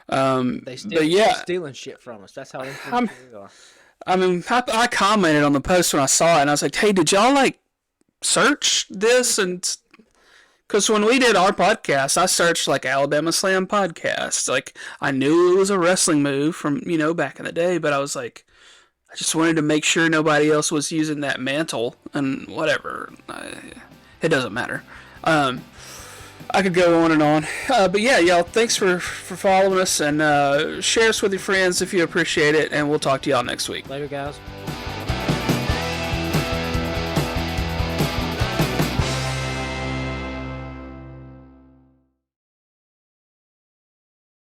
They're stealing shit from us. That's how influential we are. I mean, I commented on the post when I saw it, and I was like, "Hey, did y'all search this?" And because when we did our podcast, I searched Alabama Slam Podcast. I knew it was a wrestling move from back in the day, but I was like, I just wanted to make sure nobody else was using that mantle and whatever. It doesn't matter. I could go on and on. But yeah, y'all, thanks for following us, and share us with your friends if you appreciate it, and we'll talk to y'all next week. Later, guys.